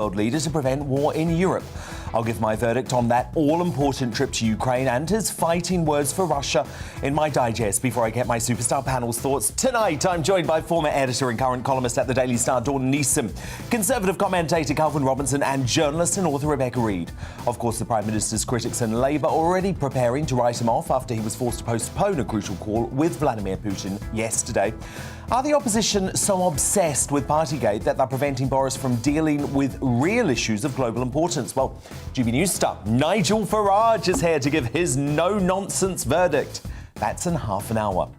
world leader to prevent war in Europe. I'll give my verdict on that all-important trip to Ukraine and his fighting words for Russia in my digest before I get my superstar panel's thoughts. Tonight, I'm joined by former editor and current columnist at the Daily Star, Dawn Neeson, Conservative commentator Calvin Robinson and journalist and author Rebecca Reid. Of course, the Prime Minister's critics and Labour already preparing to write him off after he was forced to postpone a crucial call with Vladimir Putin yesterday. Are the opposition so obsessed with Partygate that they're preventing Boris from dealing with real issues of global importance? Well, GBNews star Nigel Farage is here to give his no-nonsense verdict. That's in half an hour.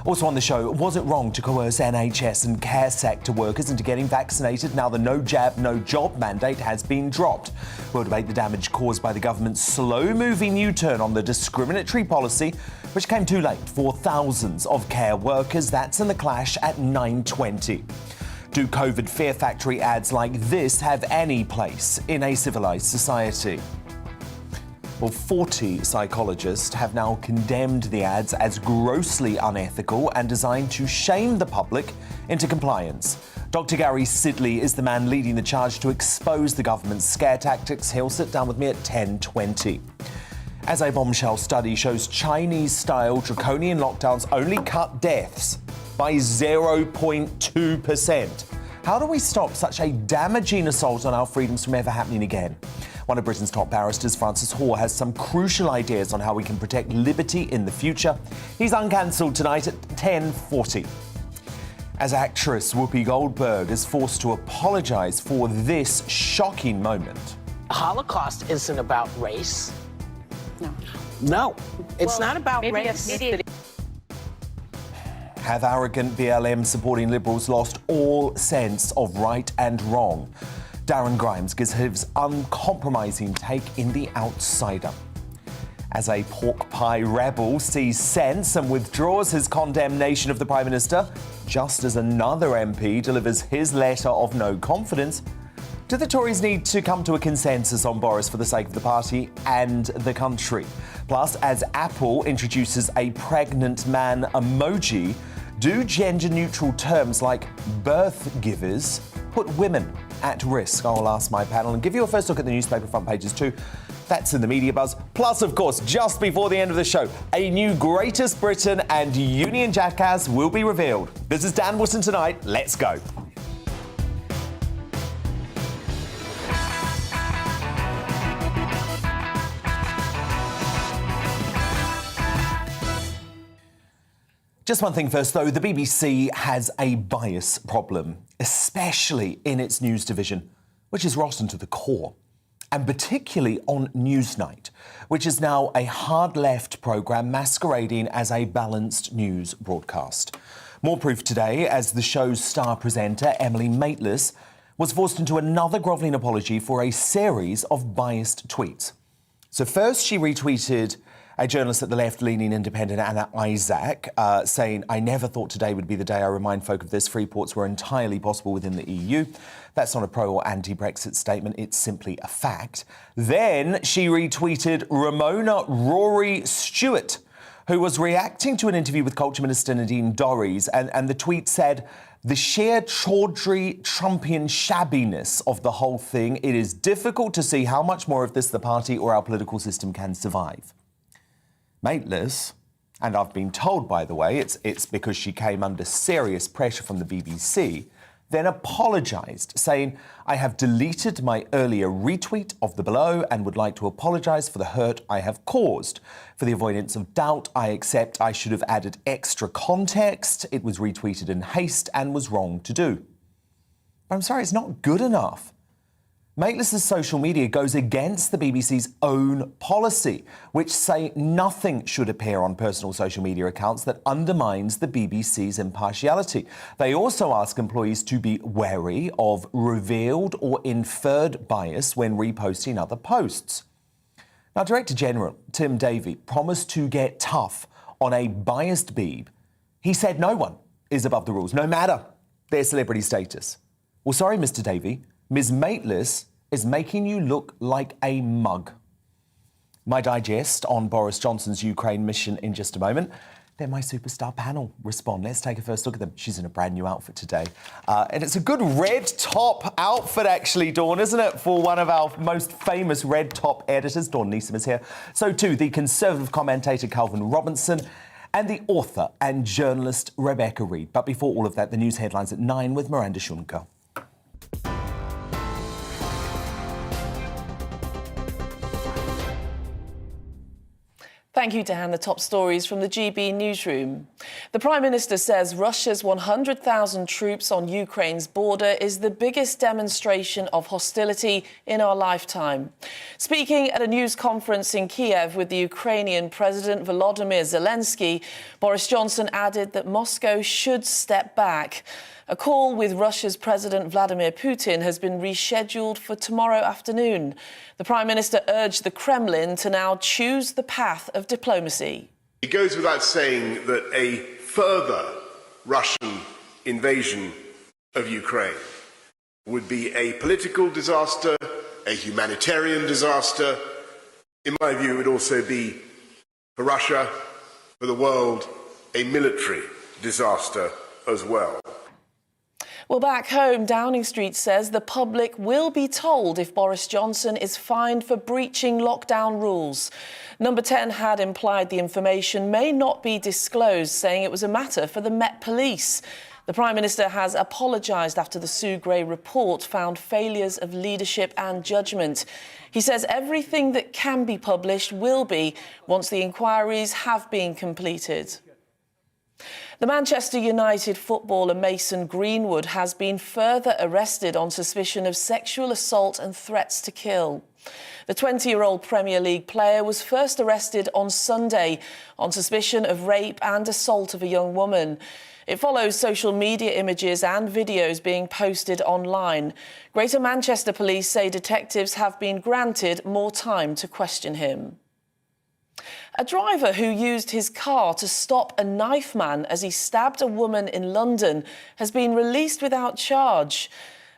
Also on the show, was it wrong to coerce NHS and care sector workers into getting vaccinated now the no jab, no job mandate has been dropped? We'll debate the damage caused by the government's slow-moving U-turn on the discriminatory policy, which came too late for thousands of care workers. That's in the clash at 9:20. Do COVID fear factory ads like this have any place in a civilized society? Well, 40 psychologists have now condemned the ads as grossly unethical and designed to shame the public into compliance. Dr. Gary Sidley is the man leading the charge to expose the government's scare tactics. He'll sit down with me at 10:20. As a bombshell study shows, Chinese-style draconian lockdowns only cut deaths by 0.2%. How do we stop such a damaging assault on our freedoms from ever happening again? One of Britain's top barristers, Francis Hoare, has some crucial ideas on how we can protect liberty in the future. He's Uncancelled tonight at 10:40. As actress Whoopi Goldberg is forced to apologise for this shocking moment. Holocaust isn't about race. No, it's not about race. Have arrogant BLM-supporting Liberals lost all sense of right and wrong? Darren Grimes gives his uncompromising take in The Outsider. As a pork pie rebel sees sense and withdraws his condemnation of the Prime Minister, just as another MP delivers his letter of no confidence, do the Tories need to come to a consensus on Boris for the sake of the party and the country? Plus, as Apple introduces a pregnant man emoji, do gender-neutral terms like birth givers put women at risk? I'll ask my panel and give you a first look at the newspaper front pages too. That's in the media buzz. Plus, of course, just before the end of the show, a new Greatest Britain and Union Jackass will be revealed. This is Dan Wootton tonight. Let's go. Just one thing first, though. The BBC has a bias problem, especially in its news division, which is rotten to the core, and particularly on Newsnight, which is now a hard-left programme masquerading as a balanced news broadcast. More proof today as the show's star presenter, Emily Maitlis, was forced into another grovelling apology for a series of biased tweets. So first she retweeted a journalist at the left-leaning independent, Anna Isaac, saying, "I never thought today would be the day I remind folk of this. Free ports were entirely possible within the EU." That's not a pro or anti-Brexit statement. It's simply a fact. Then she retweeted Ramona Rory Stewart, who was reacting to an interview with Culture Minister Nadine Dorries, and the tweet said, "The sheer tawdry Trumpian shabbiness of the whole thing, it is difficult to see how much more of this the party or our political system can survive." Maitlis, and I've been told, by the way, it's because she came under serious pressure from the BBC, then apologised, saying, "I have deleted my earlier retweet of the below and would like to apologise for the hurt I have caused. For the avoidance of doubt, I accept I should have added extra context. It was retweeted in haste and was wrong to do." But I'm sorry, it's not good enough. Maitlis' social media goes against the BBC's own policy, which say nothing should appear on personal social media accounts that undermines the BBC's impartiality. They also ask employees to be wary of revealed or inferred bias when reposting other posts. Now, Director General Tim Davie promised to get tough on a biased Beeb. He said no one is above the rules, no matter their celebrity status. Well, sorry, Mr. Davie, Ms. Maitlis is making you look like a mug. My digest on Boris Johnson's Ukraine mission in just a moment. Then my superstar panel respond. Let's take a first look at them. She's in a brand new outfit today. And it's a good red top outfit, actually, Dawn, isn't it? For one of our most famous red top editors. Dawn Neeson is here. So too, the Conservative commentator Calvin Robinson and the author and journalist Rebecca Reed. But before all of that, the news headlines at 9 with Miranda Shunka. Thank you, Dan. The top stories from the GB newsroom. The Prime Minister says Russia's 100,000 troops on Ukraine's border is the biggest demonstration of hostility in our lifetime. Speaking at a news conference in Kiev with the Ukrainian President Volodymyr Zelensky, Boris Johnson added that Moscow should step back. A call with Russia's President Vladimir Putin has been rescheduled for tomorrow afternoon. The Prime Minister urged the Kremlin to now choose the path of diplomacy. It goes without saying that a further Russian invasion of Ukraine would be a political disaster, a humanitarian disaster. In my view, it would also be, for Russia, for the world, a military disaster as well. Well, back home, Downing Street says the public will be told if Boris Johnson is fined for breaching lockdown rules. Number 10 had implied the information may not be disclosed, saying it was a matter for the Met Police. The Prime Minister has apologised after the Sue Gray report found failures of leadership and judgment. He says everything that can be published will be once the inquiries have been completed. The Manchester United footballer Mason Greenwood has been further arrested on suspicion of sexual assault and threats to kill. The 20-year-old Premier League player was first arrested on Sunday on suspicion of rape and assault of a young woman. It follows social media images and videos being posted online. Greater Manchester Police say detectives have been granted more time to question him. A driver who used his car to stop a knife man as he stabbed a woman in London has been released without charge.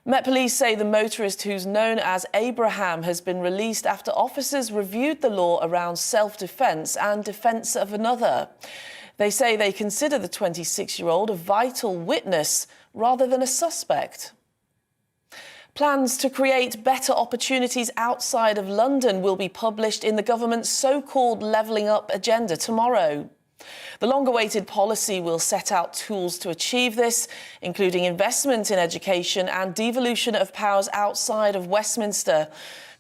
Met Police say the motorist, who's known as Abraham, has been released after officers reviewed the law around self-defence and defence of another. They say they consider the 26-year-old a vital witness rather than a suspect. Plans to create better opportunities outside of London will be published in the government's so-called Levelling Up agenda tomorrow. The long-awaited policy will set out tools to achieve this, including investment in education and devolution of powers outside of Westminster.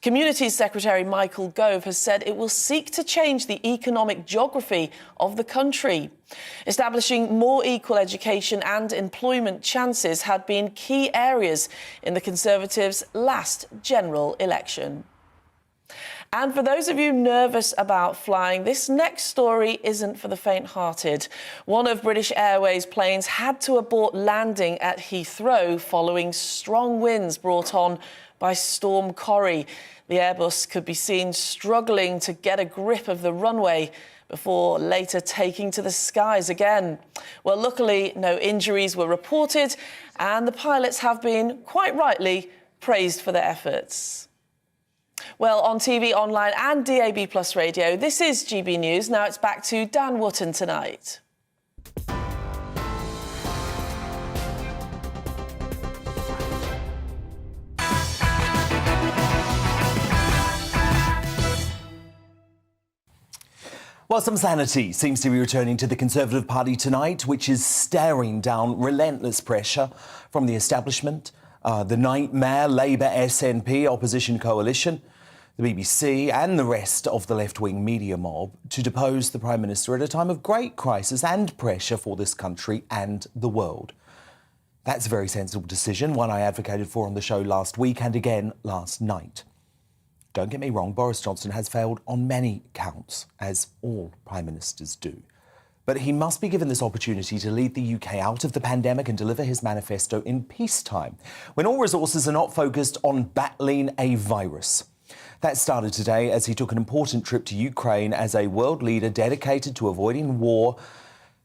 Communities Secretary Michael Gove has said it will seek to change the economic geography of the country. Establishing more equal education and employment chances had been key areas in the Conservatives' last general election. And for those of you nervous about flying, this next story isn't for the faint-hearted. One of British Airways' planes had to abort landing at Heathrow following strong winds brought on by Storm Corrie. The Airbus could be seen struggling to get a grip of the runway before later taking to the skies again. Well, luckily, no injuries were reported, and the pilots have been, quite rightly, praised for their efforts. Well, on TV, online and DAB+ radio, this is GB News. Now it's back to Dan Wootton tonight. Well, some sanity seems to be returning to the Conservative Party tonight, which is staring down relentless pressure from the establishment, the nightmare Labour SNP opposition coalition, the BBC and the rest of the left-wing media mob to depose the Prime Minister at a time of great crisis and pressure for this country and the world. That's a very sensible decision, one I advocated for on the show last week and again last night. Don't get me wrong, Boris Johnson has failed on many counts, as all Prime Ministers do. But he must be given this opportunity to lead the UK out of the pandemic and deliver his manifesto in peacetime, when all resources are not focused on battling a virus. That started today as he took an important trip to Ukraine as a world leader dedicated to avoiding war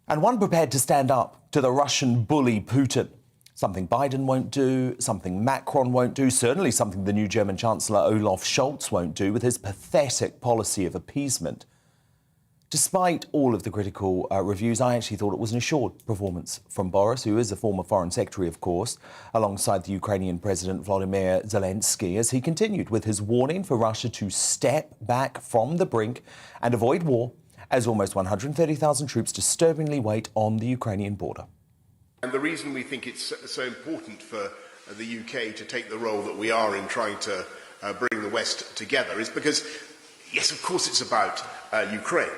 and one prepared to stand up to the Russian bully Putin. Something Biden won't do, something Macron won't do, certainly something the new German Chancellor Olaf Scholz won't do with his pathetic policy of appeasement. Despite all of the critical reviews, I actually thought it was an assured performance from Boris, who is a former foreign secretary, of course, alongside the Ukrainian President Volodymyr Zelensky, as he continued with his warning for Russia to step back from the brink and avoid war, as almost 130,000 troops disturbingly wait on the Ukrainian border. And the reason we think it's so important for the UK to take the role that we are in trying to bring the West together is because, yes, of course it's about Ukraine.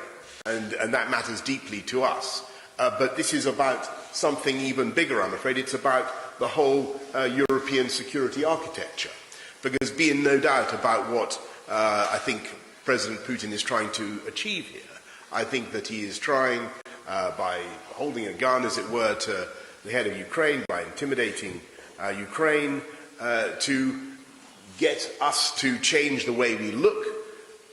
And that matters deeply to us. But this is about something even bigger, I'm afraid. It's about the whole European security architecture. Because be in no doubt about what I think President Putin is trying to achieve here. I think that he is trying, by holding a gun, as it were, to the head of Ukraine, by intimidating Ukraine, to get us to change the way we look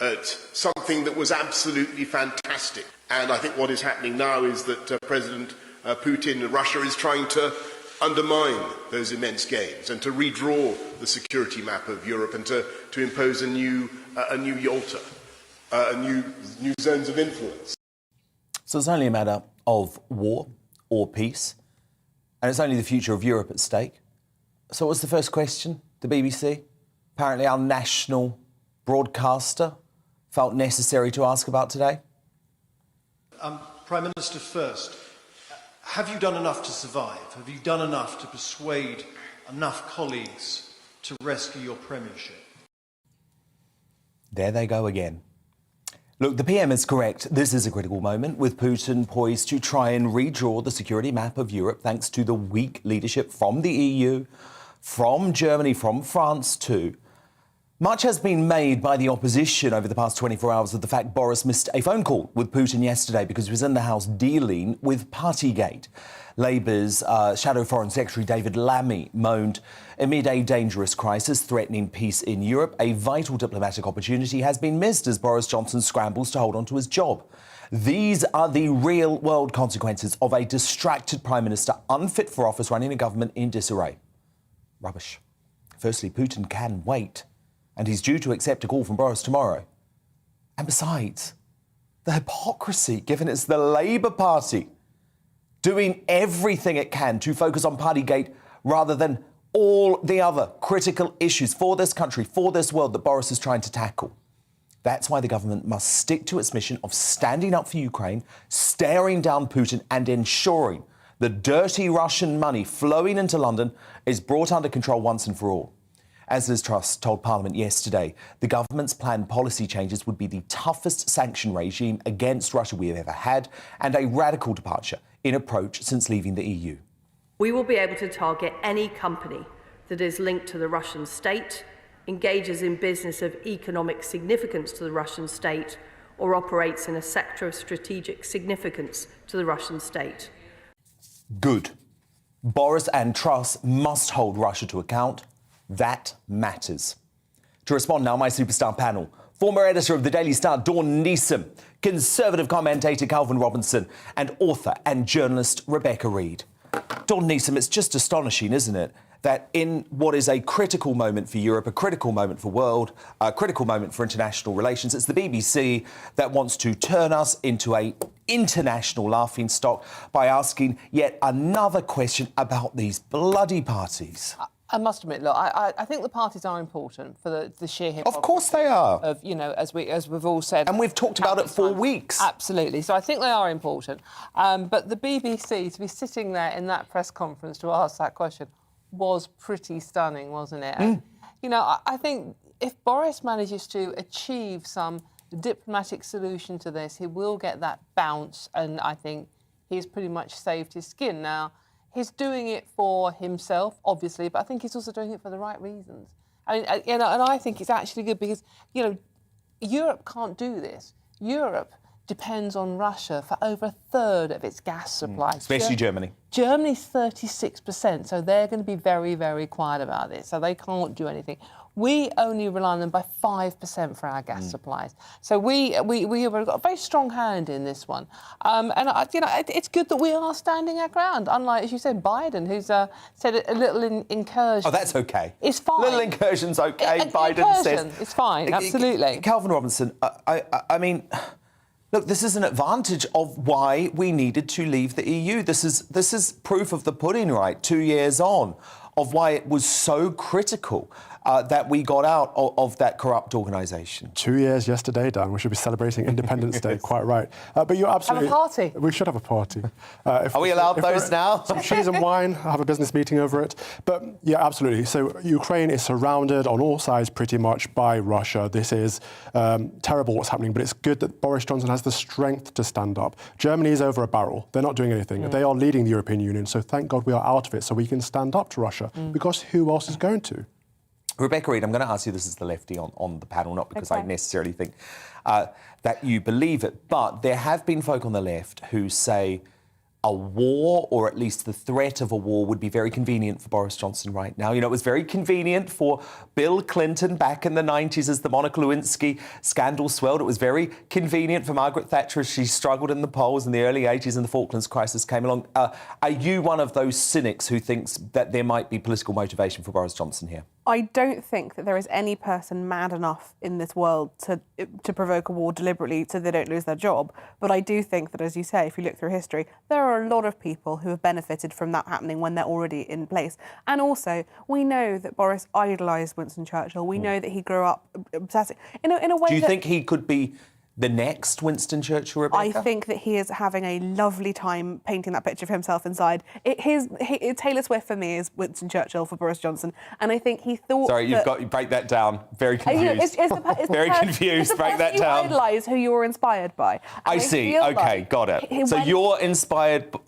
at something that was absolutely fantastic. And I think what is happening now is that President Putin of Russia is trying to undermine those immense gains and to redraw the security map of Europe and to impose a new Yalta, new zones of influence. So it's only a matter of war or peace, and it's only the future of Europe at stake. So what's the first question? The BBC, apparently our national broadcaster, felt necessary to ask about today? Prime Minister, first, have you done enough to survive? Have you done enough to persuade enough colleagues to rescue your premiership? There they go again. Look, the PM is correct. This is a critical moment, with Putin poised to try and redraw the security map of Europe thanks to the weak leadership from the EU, from Germany, from France too. Much has been made by the opposition over the past 24 hours of the fact Boris missed a phone call with Putin yesterday because he was in the House dealing with Partygate. Labour's Shadow Foreign Secretary David Lammy moaned, amid a dangerous crisis threatening peace in Europe, a vital diplomatic opportunity has been missed as Boris Johnson scrambles to hold on to his job. These are the real-world consequences of a distracted Prime Minister unfit for office running a government in disarray. Rubbish. Firstly, Putin can wait, and he's due to accept a call from Boris tomorrow. And besides, the hypocrisy, given it's the Labour Party doing everything it can to focus on Partygate rather than all the other critical issues for this country, for this world that Boris is trying to tackle. That's why the government must stick to its mission of standing up for Ukraine, staring down Putin and ensuring the dirty Russian money flowing into London is brought under control once and for all. As Liz Truss told Parliament yesterday, the government's planned policy changes would be the toughest sanction regime against Russia we have ever had and a radical departure in approach since leaving the EU. We will be able to target any company that is linked to the Russian state, engages in business of economic significance to the Russian state, or operates in a sector of strategic significance to the Russian state. Good. Boris and Truss must hold Russia to account. That matters. To respond now, my superstar panel. Former editor of the Daily Star, Dawn Neeson, Conservative commentator Calvin Robinson, and author and journalist Rebecca Reid. Dawn Neeson, it's just astonishing, isn't it, that in what is a critical moment for Europe, a critical moment for world, a critical moment for international relations, it's the BBC that wants to turn us into an international laughingstock by asking yet another question about these bloody parties. I must admit, look, I think the parties are important for the sheer hypocrisy. Of course they are. Of, you know, as we've all said. And we've talked about it for weeks. Absolutely. So I think they are important. But the BBC, to be sitting there in that press conference to ask that question was pretty stunning, wasn't it? And, you know, I think if Boris manages to achieve some diplomatic solution to this, he will get that bounce, and I think he's pretty much saved his skin. Now, he's doing it for himself, obviously, but I think he's also doing it for the right reasons. I mean, you know, and I think it's actually good because, you know, Europe can't do this. Europe depends on Russia for over a third of its gas supply. Especially Germany. Germany's 36%, so they're going to be very, very quiet about this, so they can't do anything. We only rely on them by 5% for our gas supplies. So we have got a very strong hand in this one. And, you know, it's good that we are standing our ground, unlike, as you said, Biden, who's said a little incursion. Oh, that's OK. It's fine. Little incursion's OK, Biden incursion, says. It's fine, absolutely. Calvin Robinson, I mean, Look, this is an advantage of why we needed to leave the EU. This is proof of the pudding, right, 2 years on, of why it was so critical that we got out of that corrupt organisation. 2 years yesterday, Dan. We should be celebrating Independence Day, quite right. But you're absolutely... Have a party. We should have a party. Are we allowed those now? Some cheese and wine, have a business meeting over it. But, yeah, absolutely. So Ukraine is surrounded on all sides pretty much by Russia. This is terrible what's happening, but it's good that Boris Johnson has the strength to stand up. Germany is over a barrel. They're not doing anything. They are leading the European Union, so thank God we are out of it so we can stand up to Russia, because who else is going to? Rebecca Reid, I'm going to ask you, this is the lefty on the panel, not because I necessarily think that you believe it, but there have been folk on the left who say a war, or at least the threat of a war, would be very convenient for Boris Johnson right now. You know, it was very convenient for Bill Clinton back in the 90s as the Monica Lewinsky scandal swelled. It was very convenient for Margaret Thatcher as she struggled in the polls in the early 80s and the Falklands crisis came along. Are you one of those cynics who thinks that there might be political motivation for Boris Johnson here? I don't think that there is any person mad enough in this world to provoke a war deliberately so they don't lose their job. But I do think that, as you say, if you look through history, there are a lot of people who have benefited from that happening when they're already in place. And also, we know that Boris idolised Winston Churchill. We know that he grew up obsessing in a way. Do you think he could be the next Winston Churchill, Rebecca? I think that he is having a lovely time painting that picture of himself inside. Taylor Swift, for me, is Winston Churchill for Boris Johnson. And I think he thought... Sorry, you've got to break that down. Very confused. Very confused. Break that down. You idolise who you were inspired by. I see. OK, got it. So you're inspired by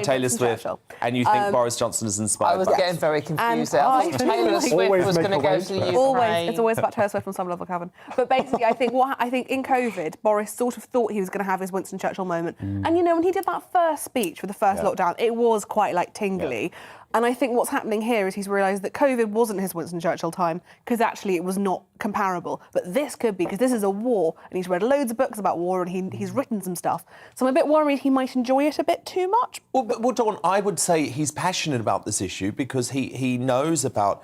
Taylor Swift, and you think Boris Johnson is inspired by... I was getting very confused there. I thought Taylor Swift was going to go to the Ukraine. Always. It's always about Taylor Swift on some level, Calvin. But basically, I think in COVID, Boris sort of thought he was going to have his Winston Churchill moment. And, you know, when he did that first speech for the first lockdown, it was quite, like, tingly. And I think what's happening here is he's realised that COVID wasn't his Winston Churchill time, because actually it was not comparable. But this could be, because this is a war, and he's read loads of books about war, and he's written some stuff. So I'm a bit worried he might enjoy it a bit too much. Well, Dawn, I would say he's passionate about this issue because he knows about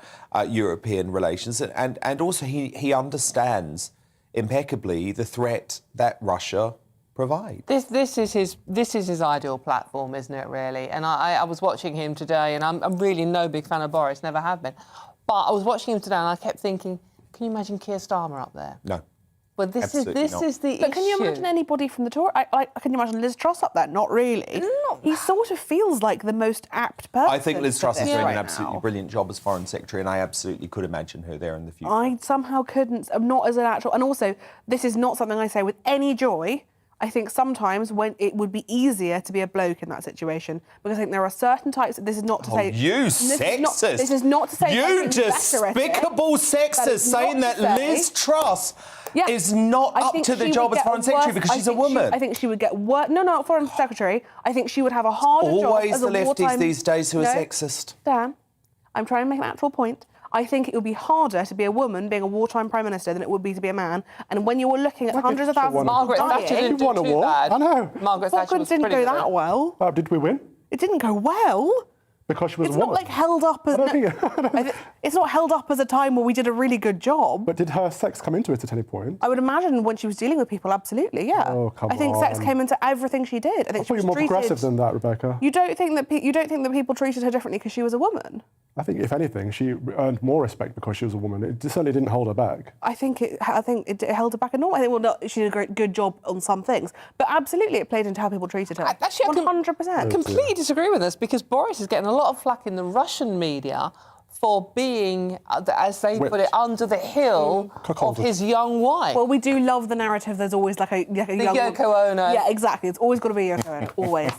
European relations, and also he understands impeccably the threat that Russia provides. This is his ideal platform, isn't it, really? And I was watching him today, and I'm really no big fan of Boris, never have been. But I was watching him today, and I kept thinking, can you imagine Keir Starmer up there? No. Well, this is the issue. But can you imagine anybody from the Tory? Can you imagine Liz Truss up there? Not really. He sort of feels like the most apt person. I think Liz Truss is doing right an absolutely brilliant job as Foreign Secretary, and I absolutely could imagine her there in the future. I somehow couldn't, not as an actual... And also, this is not something I say with any joy. I think sometimes when it would be easier to be a bloke in that situation, because I think there are certain types... This is not to say... You sexist! This is not to say... You despicable sexist saying that Liz Truss is not up to the job as Foreign Secretary because she's a woman. I think she would get worse... No, not Foreign Secretary. I think she would have a harder job as a wartime... Always the lefties these days who are sexist. Dan, I'm trying to make an actual point. I think it would be harder to be a woman being a wartime Prime Minister than it would be to be a man. And when you were looking at hundreds of thousands of Margaret Thatcher didn't do too bad. I know. Margaret Thatcher was didn't pretty go good. that well. Did we win? It didn't go well. Because she was It's a woman. not like held up as... It's not held up as a time where we did a really good job. But did her sex come into it at any point? I would imagine when she was dealing with people, absolutely, yeah. Oh, come I think sex on. came into everything she did. I think she thought was you were more treated... progressive than that, Rebecca. You don't think that people treated her differently because she was a woman? I think, if anything, she earned more respect because she was a woman. It certainly didn't hold her back. I think it held her back enormously. I think, she did a good job on some things. But absolutely, it played into how people treated her. Actually, 100%. I completely disagree with this, because Boris is getting a lot of flack in the Russian media for being, as they put it, under the hill of his young wife. Well, we do love the narrative. There's always like a young... The Yoko Ono. Yeah, exactly. It's always got to be Yoko Ono. Always.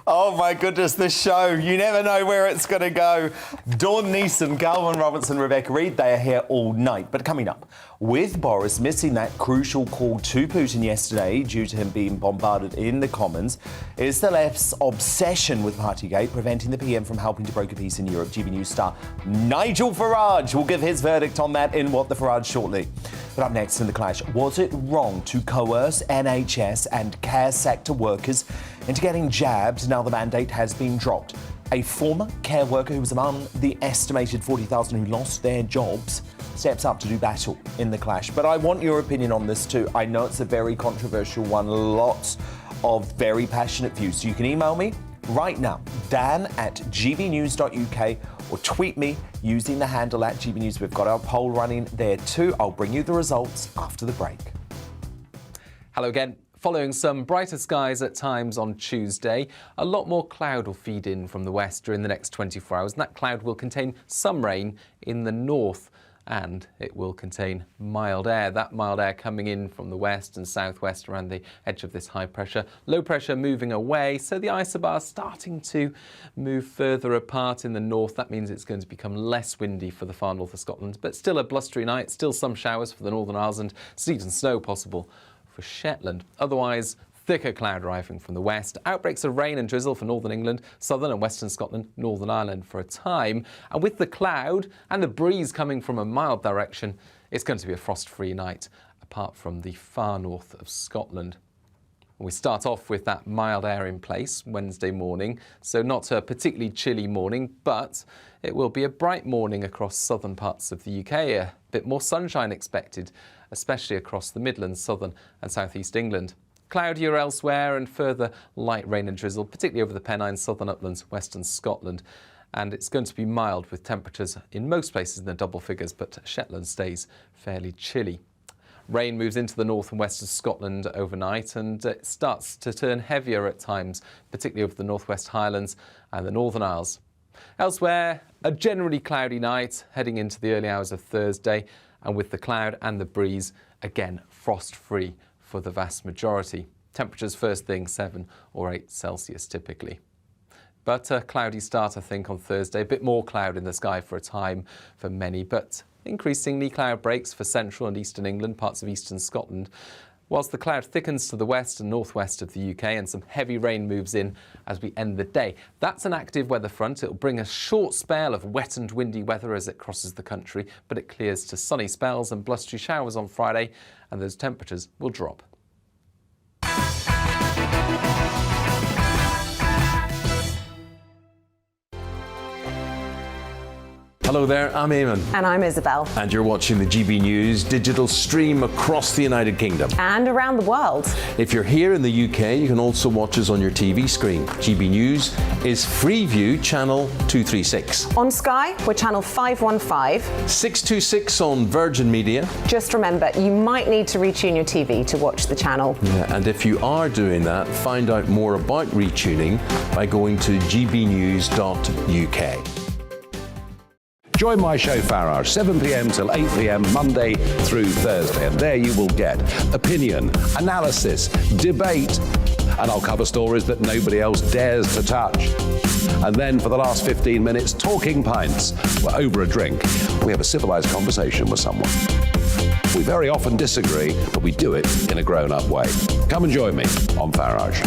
Oh, my goodness, the show. You never know where it's going to go. Dawn Neeson, Galvin Robertson, Rebecca Reid, they are here all night. But coming up, with Boris missing that crucial call to Putin yesterday due to him being bombarded in the Commons, is the left's obsession with Partygate preventing the PM from helping to broker peace in Europe? GBNews star Nigel Farage will give his verdict on that in What the Farage shortly. But up next in The Clash, was it wrong to coerce NHS and care sector workers into getting jabs now the mandate has been dropped? A former care worker who was among the estimated 40,000 who lost their jobs steps up to do battle in the clash. But I want your opinion on this too. I know it's a very controversial one, lots of very passionate views. So you can email me right now, dan@gbnews.uk, or tweet me using the handle @GBNews. We've got our poll running there too. I'll bring you the results after the break. Hello again. Following some brighter skies at times on Tuesday, a lot more cloud will feed in from the west during the next 24 hours, and that cloud will contain some rain in the north, and it will contain mild air. That mild air coming in from the west and southwest around the edge of this high pressure. Low pressure moving away, so the isobars starting to move further apart in the north. That means it's going to become less windy for the far north of Scotland, but still a blustery night, still some showers for the Northern Isles and sleet and snow possible for Shetland. Otherwise, thicker cloud arriving from the west. Outbreaks of rain and drizzle for northern England, southern and western Scotland, Northern Ireland for a time. And with the cloud and the breeze coming from a mild direction, it's going to be a frost-free night, apart from the far north of Scotland. We start off with that mild air in place Wednesday morning, so not a particularly chilly morning, but it will be a bright morning across southern parts of the UK. A bit more sunshine expected, especially across the Midlands, southern and southeast England. Cloudier elsewhere and further light rain and drizzle, particularly over the Pennines, southern uplands, western Scotland. And it's going to be mild with temperatures in most places in the double figures, but Shetland stays fairly chilly. Rain moves into the north and west of Scotland overnight, and it starts to turn heavier at times, particularly over the northwest Highlands and the Northern Isles. Elsewhere, a generally cloudy night heading into the early hours of Thursday, and with the cloud and the breeze, again, frost-free for the vast majority. Temperatures first thing 7 or 8 Celsius typically. But a cloudy start, I think, on Thursday. A bit more cloud in the sky for a time for many, but increasingly cloud breaks for central and eastern England, parts of eastern Scotland, whilst the cloud thickens to the west and northwest of the UK and some heavy rain moves in as we end the day. That's an active weather front. It'll bring a short spell of wet and windy weather as it crosses the country, but it clears to sunny spells and blustery showers on Friday, and those temperatures will drop. Hello there, I'm Eamon. And I'm Isabel. And you're watching the GB News digital stream across the United Kingdom. And around the world. If you're here in the UK, you can also watch us on your TV screen. GB News is Freeview channel 236. On Sky, we're channel 515. 626 on Virgin Media. Just remember, you might need to retune your TV to watch the channel. Yeah, and if you are doing that, find out more about retuning by going to gbnews.uk. Join my show Farage, 7 p.m. till 8 p.m. Monday through Thursday, and there you will get opinion, analysis, debate, and I'll cover stories that nobody else dares to touch. And then for the last 15 minutes, talking pints. We're over a drink. We have a civilized conversation with someone. We very often disagree, but we do it in a grown-up way. Come and join me on Farage.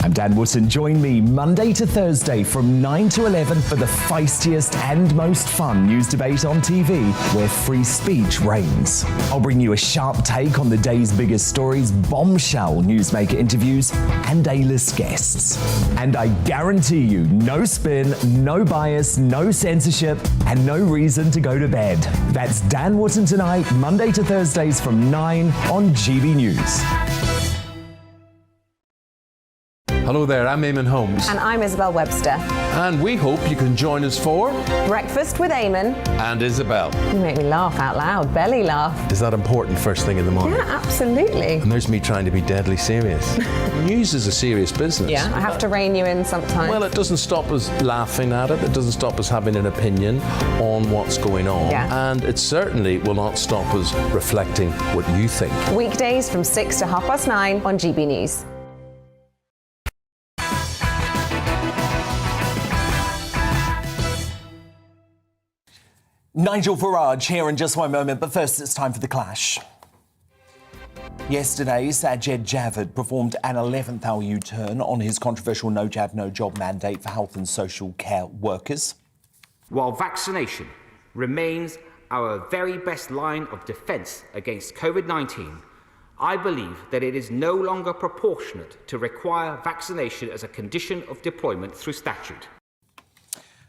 I'm Dan Wootton. Join me Monday to Thursday from 9 to 11 for the feistiest and most fun news debate on TV, where free speech reigns. I'll bring you a sharp take on the day's biggest stories, bombshell newsmaker interviews, and A-list guests. And I guarantee you, no spin, no bias, no censorship, and no reason to go to bed. That's Dan Wootton tonight, Monday to Thursdays from 9 on GB News. Hello there, I'm Eamon Holmes. And I'm Isabel Webster. And we hope you can join us for Breakfast with Eamon. And Isabel. You make me laugh out loud, belly laugh. Is that important first thing in the morning? Yeah, absolutely. And there's me trying to be deadly serious. News is a serious business. Yeah, I have to rein you in sometimes. Well, it doesn't stop us laughing at it. It doesn't stop us having an opinion on what's going on. Yeah. And it certainly will not stop us reflecting what you think. Weekdays from 6 to 9:30 on GB News. Nigel Farage here in just one moment, but first it's time for the clash. Yesterday, Sajid Javid performed an 11th hour U-turn on his controversial no jab, no job mandate for health and social care workers. While vaccination remains our very best line of defence against COVID-19, I believe that it is no longer proportionate to require vaccination as a condition of deployment through statute.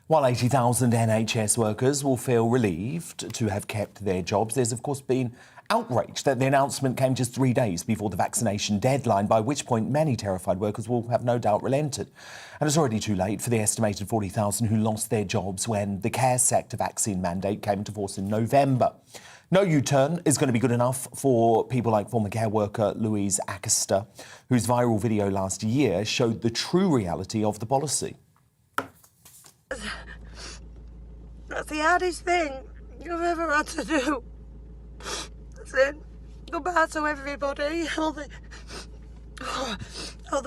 While 80,000 NHS workers will feel relieved to have kept their jobs, there's of course been outrage that the announcement came just 3 days before the vaccination deadline, by which point many terrified workers will have no doubt relented. And it's already too late for the estimated 40,000 who lost their jobs when the care sector vaccine mandate came into force in November. No U-turn is going to be good enough for people like former care worker Louise Accoster, whose viral video last year showed the true reality of the policy. That's the hardest thing you've ever had to do. Saying goodbye to everybody, all the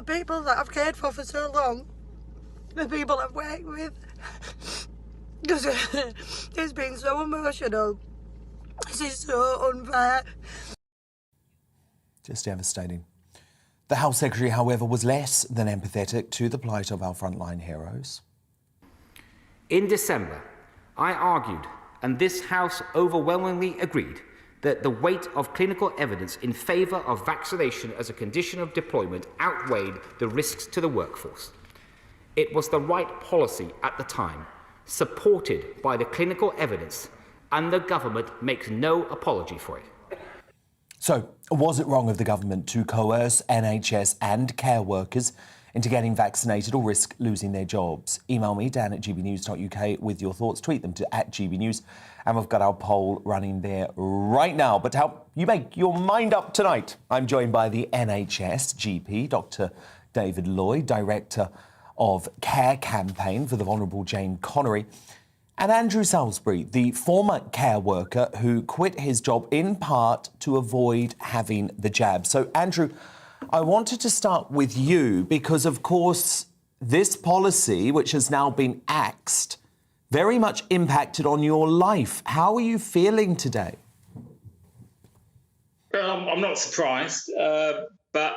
people that I've cared for so long, the people I've worked with. It's been so emotional. This is so unfair. Just devastating. The House Secretary, however, was less than empathetic to the plight of our frontline heroes. In December, I argued, and this House overwhelmingly agreed, that the weight of clinical evidence in favour of vaccination as a condition of deployment outweighed the risks to the workforce. It was the right policy at the time, supported by the clinical evidence, and the government makes no apology for it. So, was it wrong of the government to coerce NHS and care workers into getting vaccinated or risk losing their jobs? Email me, dan@gbnews.uk, with your thoughts. Tweet them to @GBNews. And we've got our poll running there right now. But to help you make your mind up tonight, I'm joined by the NHS GP, Dr. David Lloyd, Director of Care Campaign for the Vulnerable Jane Connery, and Andrew Salisbury, the former care worker who quit his job in part to avoid having the jab. So, Andrew, I wanted to start with you because, of course, this policy, which has now been axed, very much impacted on your life. How are you feeling today? I'm not surprised, but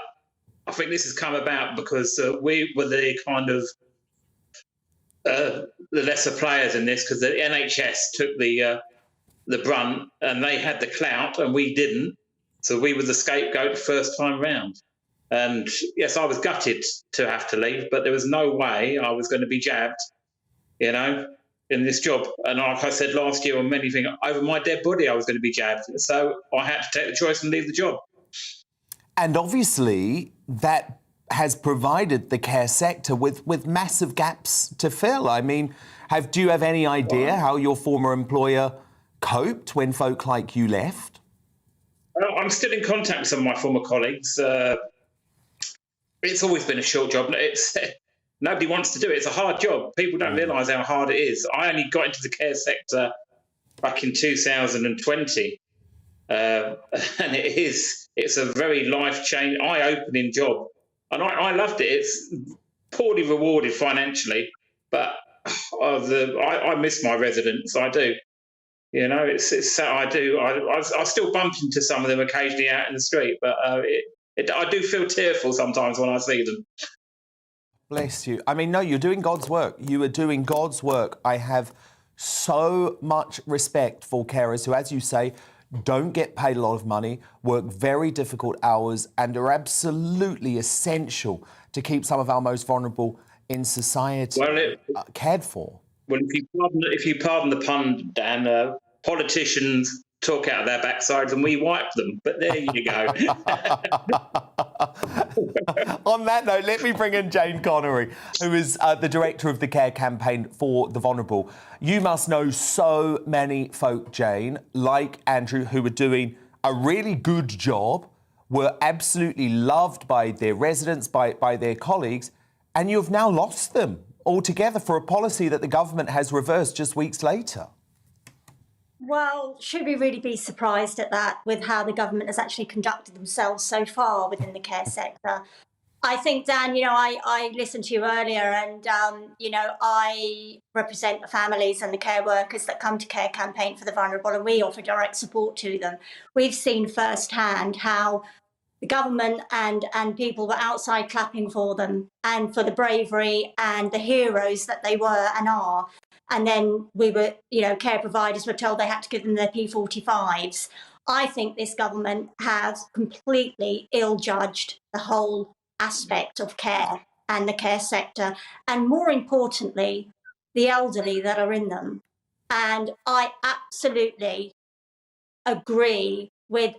I think this has come about because we were the kind of the lesser players in this, because the NHS took the brunt and they had the clout and we didn't. So we were the scapegoat the first time round. And yes, I was gutted to have to leave, but there was no way I was going to be jabbed, you know, in this job. And like I said last year on many things, over my dead body I was going to be jabbed. So I had to take the choice and leave the job. And obviously that has provided the care sector with massive gaps to fill. I mean, do you have any idea how your former employer coped when folk like you left? I'm still in contact with some of my former colleagues. It's always been a short job. Nobody wants to do it. It's a hard job. People don't realise how hard it is. I only got into the care sector back in 2020. And it's a very life-changing, eye-opening job. And I loved it. It's poorly rewarded financially, but I miss my residents. I do. You know, it's sad. I do. I still bump into some of them occasionally out in the street, but I do feel tearful sometimes when I see them. Bless you. I mean, no, you're doing God's work. You are doing God's work. I have so much respect for carers who, as you say, don't get paid a lot of money, work very difficult hours, and are absolutely essential to keep some of our most vulnerable in society cared for. Well, if you pardon the pun, Dan, politicians talk out of their backsides and we wipe them. But there you go. On that note, let me bring in Jane Connery, who is the director of the Care Campaign for the Vulnerable. You must know so many folk, Jane, like Andrew, who are doing a really good job, were absolutely loved by their residents, by their colleagues, and you've now lost them altogether for a policy that the government has reversed just weeks later. Well, should we really be surprised at that with how the government has actually conducted themselves so far within the care sector? I think, Dan, you know, I listened to you earlier and, you know, I represent the families and the care workers that come to Care Campaign for the Vulnerable, and we offer direct support to them. We've seen firsthand how the government and people were outside clapping for them and for the bravery and the heroes that they were and are. And then we were, you know, care providers were told they had to give them their P45s. I think this government has completely ill-judged the whole aspect of care and the care sector, and more importantly, the elderly that are in them. And I absolutely agree with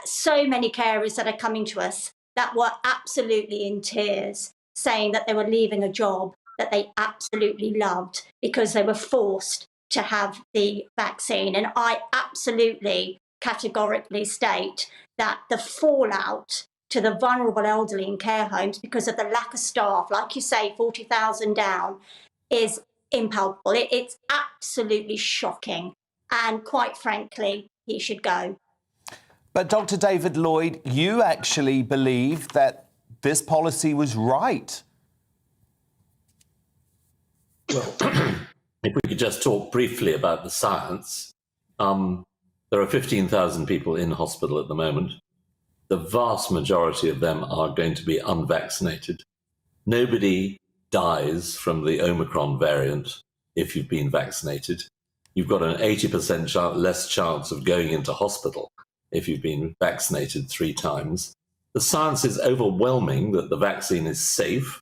so many carers that are coming to us that were absolutely in tears, saying that they were leaving a job that they absolutely loved because they were forced to have the vaccine. And I absolutely categorically state that the fallout to the vulnerable elderly in care homes because of the lack of staff, like you say, 40,000 down, is impalpable. It's absolutely shocking. And quite frankly, he should go. But Dr. David Lloyd, you actually believe that this policy was right. Well, if we could just talk briefly about the science. There are 15,000 people in hospital at the moment. The vast majority of them are going to be unvaccinated. Nobody dies from the Omicron variant if you've been vaccinated. You've got an 80% less chance of going into hospital if you've been vaccinated 3 times. The science is overwhelming that the vaccine is safe.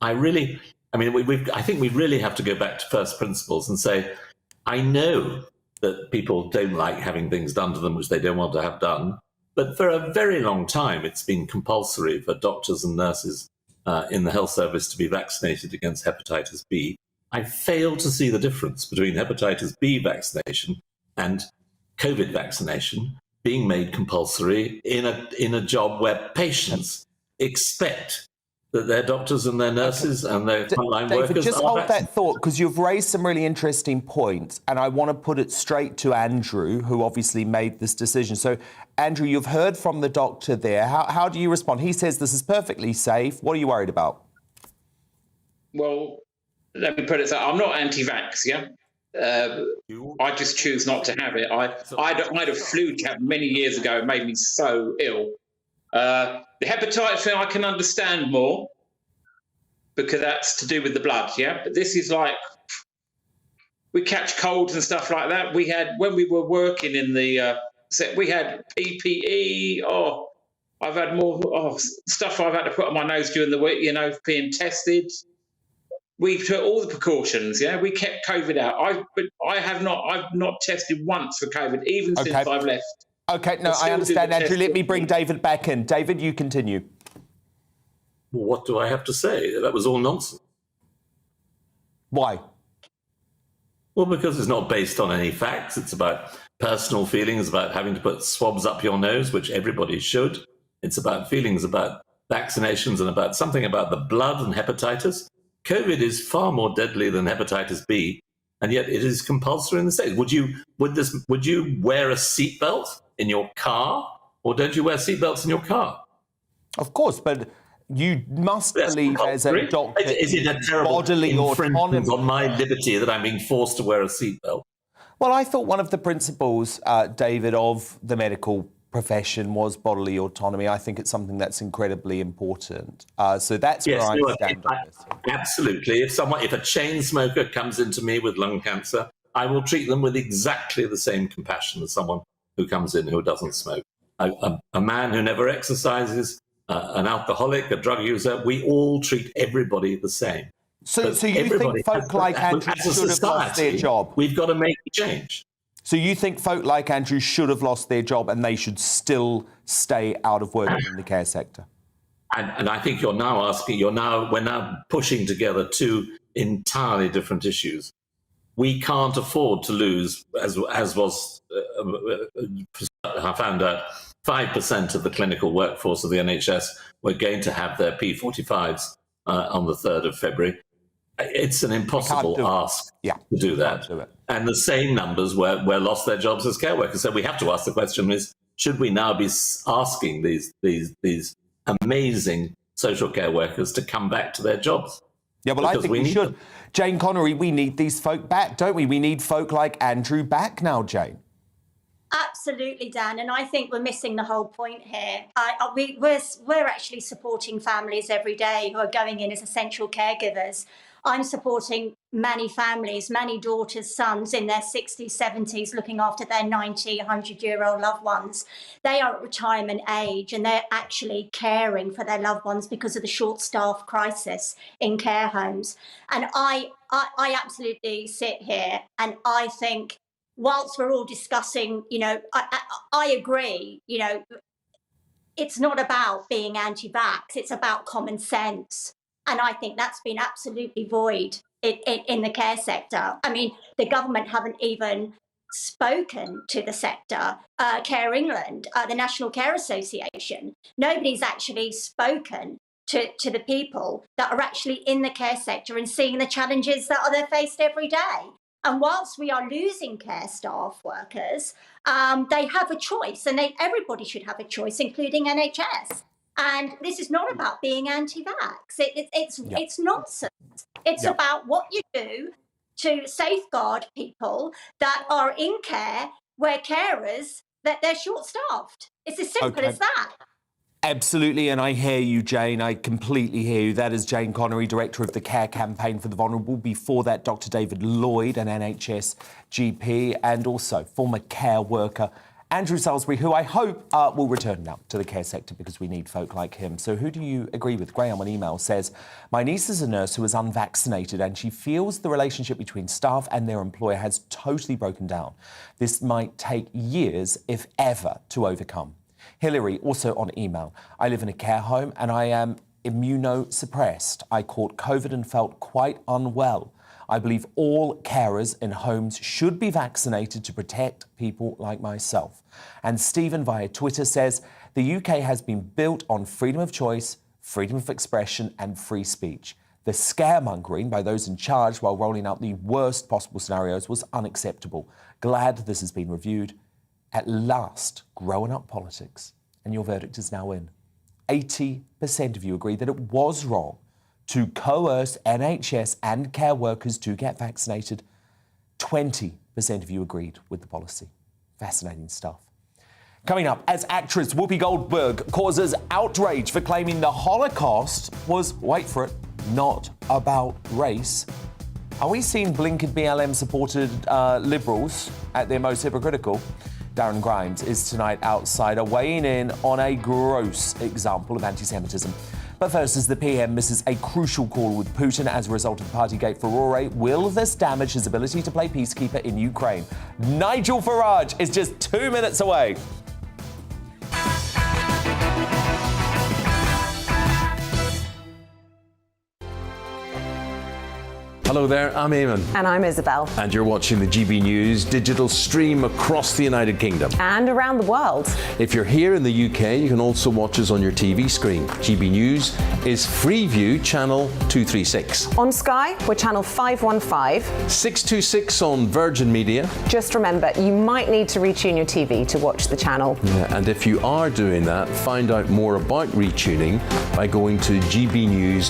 I think we really have to go back to first principles and say, I know that people don't like having things done to them which they don't want to have done, but for a very long time it's been compulsory for doctors and nurses in the health service to be vaccinated against hepatitis B. I fail to see the difference between hepatitis B vaccination and COVID vaccination being made compulsory in a job where patients expect that their doctors and their nurses and their frontline workers David, just are hold that thought, because you've raised some really interesting points, and I want to put it straight to Andrew, who obviously made this decision. So, Andrew, you've heard from the doctor there. How do you respond? He says this is perfectly safe. What are you worried about? Well, let me put it so. I'm not anti-vax, yeah? I just choose not to have it. I had a flu jab many years ago. It made me so ill. The hepatitis thing I can understand more because that's to do with the blood, yeah? But this is like, we catch colds and stuff like that. We had, when we were working in the set, we had PPE. I've had more stuff I've had to put on my nose during the week, being tested. We took all the precautions, yeah? We kept COVID out. I've not tested once for COVID, even since I've left. OK, no, I understand, Andrew. Let me bring David back in. David, you continue. Well, what do I have to say? That was all nonsense. Why? Well, because it's not based on any facts. It's about personal feelings, about having to put swabs up your nose, which everybody should. It's about feelings about vaccinations and about something about the blood and hepatitis. COVID is far more deadly than hepatitis B, and yet it is compulsory in the States. Would you wear a seatbelt in your car, or don't you wear seatbelts in your car? Of course, but you must believe as a doctor... Is it a terrible infringement on my liberty that I'm being forced to wear a seatbelt? Well, I thought one of the principles, David, of the medical profession was bodily autonomy. I think it's something that's incredibly important. So that's where I stand on this. Absolutely. If a chain smoker comes into me with lung cancer, I will treat them with exactly the same compassion as someone who comes in who doesn't smoke. A man who never exercises, an alcoholic, a drug user, we all treat everybody the same. So you think folk like Andrew should have lost their job? We've got to make a change. So you think folk like Andrew should have lost their job and they should still stay out of work in the care sector? And I think we're now pushing together 2 entirely different issues. We can't afford to lose, as was I found out, 5% of the clinical workforce of the NHS were going to have their P45s on the 3rd of February. It's an impossible ask to do that. And the same numbers were lost their jobs as care workers. So we have to ask the question is, should we now be asking these amazing social care workers to come back to their jobs? Yeah, well, I think we should. Jane Connery, we need these folk back, don't we? We need folk like Andrew back now, Jane. Absolutely, Dan, and I think we're missing the whole point here. We're actually supporting families every day who are going in as essential caregivers. I'm supporting many families, many daughters, sons in their 60s, 70s, looking after their 90, 100-year-old loved ones. They are at retirement age and they're actually caring for their loved ones because of the short staff crisis in care homes. And I absolutely sit here and I think, whilst we're all discussing, I agree, it's not about being anti-vax, it's about common sense. And I think that's been absolutely void in the care sector. I mean, the government haven't even spoken to the sector. Care England, the National Care Association, nobody's actually spoken to the people that are actually in the care sector and seeing the challenges that they're faced every day. And whilst we are losing care staff workers, they have a choice, and everybody should have a choice, including NHS. And this is not about being anti-vax. It's nonsense. It's about what you do to safeguard people that are in care, where carers, that they're short-staffed. It's as simple as that. Absolutely, and I hear you, Jane. I completely hear you. That is Jane Connery, Director of the Care Campaign for the Vulnerable. Before that, Dr. David Lloyd, an NHS GP, and also former care worker Andrew Salisbury, who I hope will return now to the care sector because we need folk like him. So who do you agree with? Graham on email says, my niece is a nurse who is unvaccinated and she feels the relationship between staff and their employer has totally broken down. This might take years, if ever, to overcome. Hilary, also on email, I live in a care home and I am immunosuppressed. I caught COVID and felt quite unwell. I believe all carers in homes should be vaccinated to protect people like myself. And Stephen via Twitter says, the UK has been built on freedom of choice, freedom of expression and free speech. The scaremongering by those in charge while rolling out the worst possible scenarios was unacceptable. Glad this has been reviewed. At last, growing up politics. And your verdict is now in. 80% of you agree that it was wrong to coerce NHS and care workers to get vaccinated. 20% of you agreed with the policy. Fascinating stuff. Coming up, as actress Whoopi Goldberg causes outrage for claiming the Holocaust was, wait for it, not about race. Are we seeing blinkered BLM-supported Liberals at their most hypocritical? Darren Grimes is tonight outsider, weighing in on a gross example of anti-Semitism. But first, as the PM misses a crucial call with Putin as a result of the Partygate furore, will this damage his ability to play peacekeeper in Ukraine? Nigel Farage is just 2 minutes away. Hello there, I'm Eamon. And I'm Isabel. And you're watching the GB News digital stream across the United Kingdom. And around the world. If you're here in the UK, you can also watch us on your TV screen. GB News is Freeview channel 236. On Sky, we're channel 515. 626 on Virgin Media. Just remember, you might need to retune your TV to watch the channel. Yeah, and if you are doing that, find out more about retuning by going to gbnews.uk.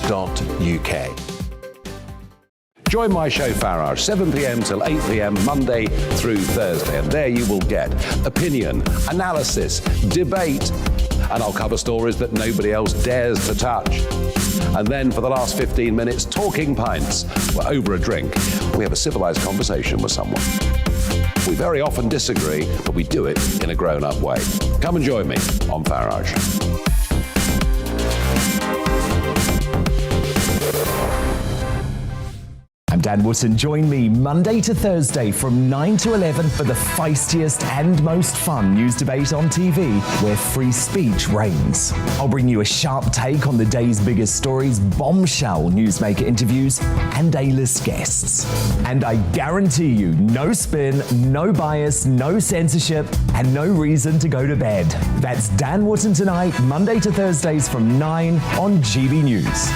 Join my show Farage, 7 p.m. till 8 p.m. Monday through Thursday. And there you will get opinion, analysis, debate, and I'll cover stories that nobody else dares to touch. And then for the last 15 minutes, talking pints. We're over a drink. We have a civilized conversation with someone. We very often disagree, but we do it in a grown-up way. Come and join me on Farage. I'm Dan Wootton. Join me Monday to Thursday from 9 to 11 for the feistiest and most fun news debate on TV, where free speech reigns. I'll bring you a sharp take on the day's biggest stories, bombshell newsmaker interviews, and A-list guests. And I guarantee you, no spin, no bias, no censorship, and no reason to go to bed. That's Dan Wootton tonight, Monday to Thursdays from 9 on GB News.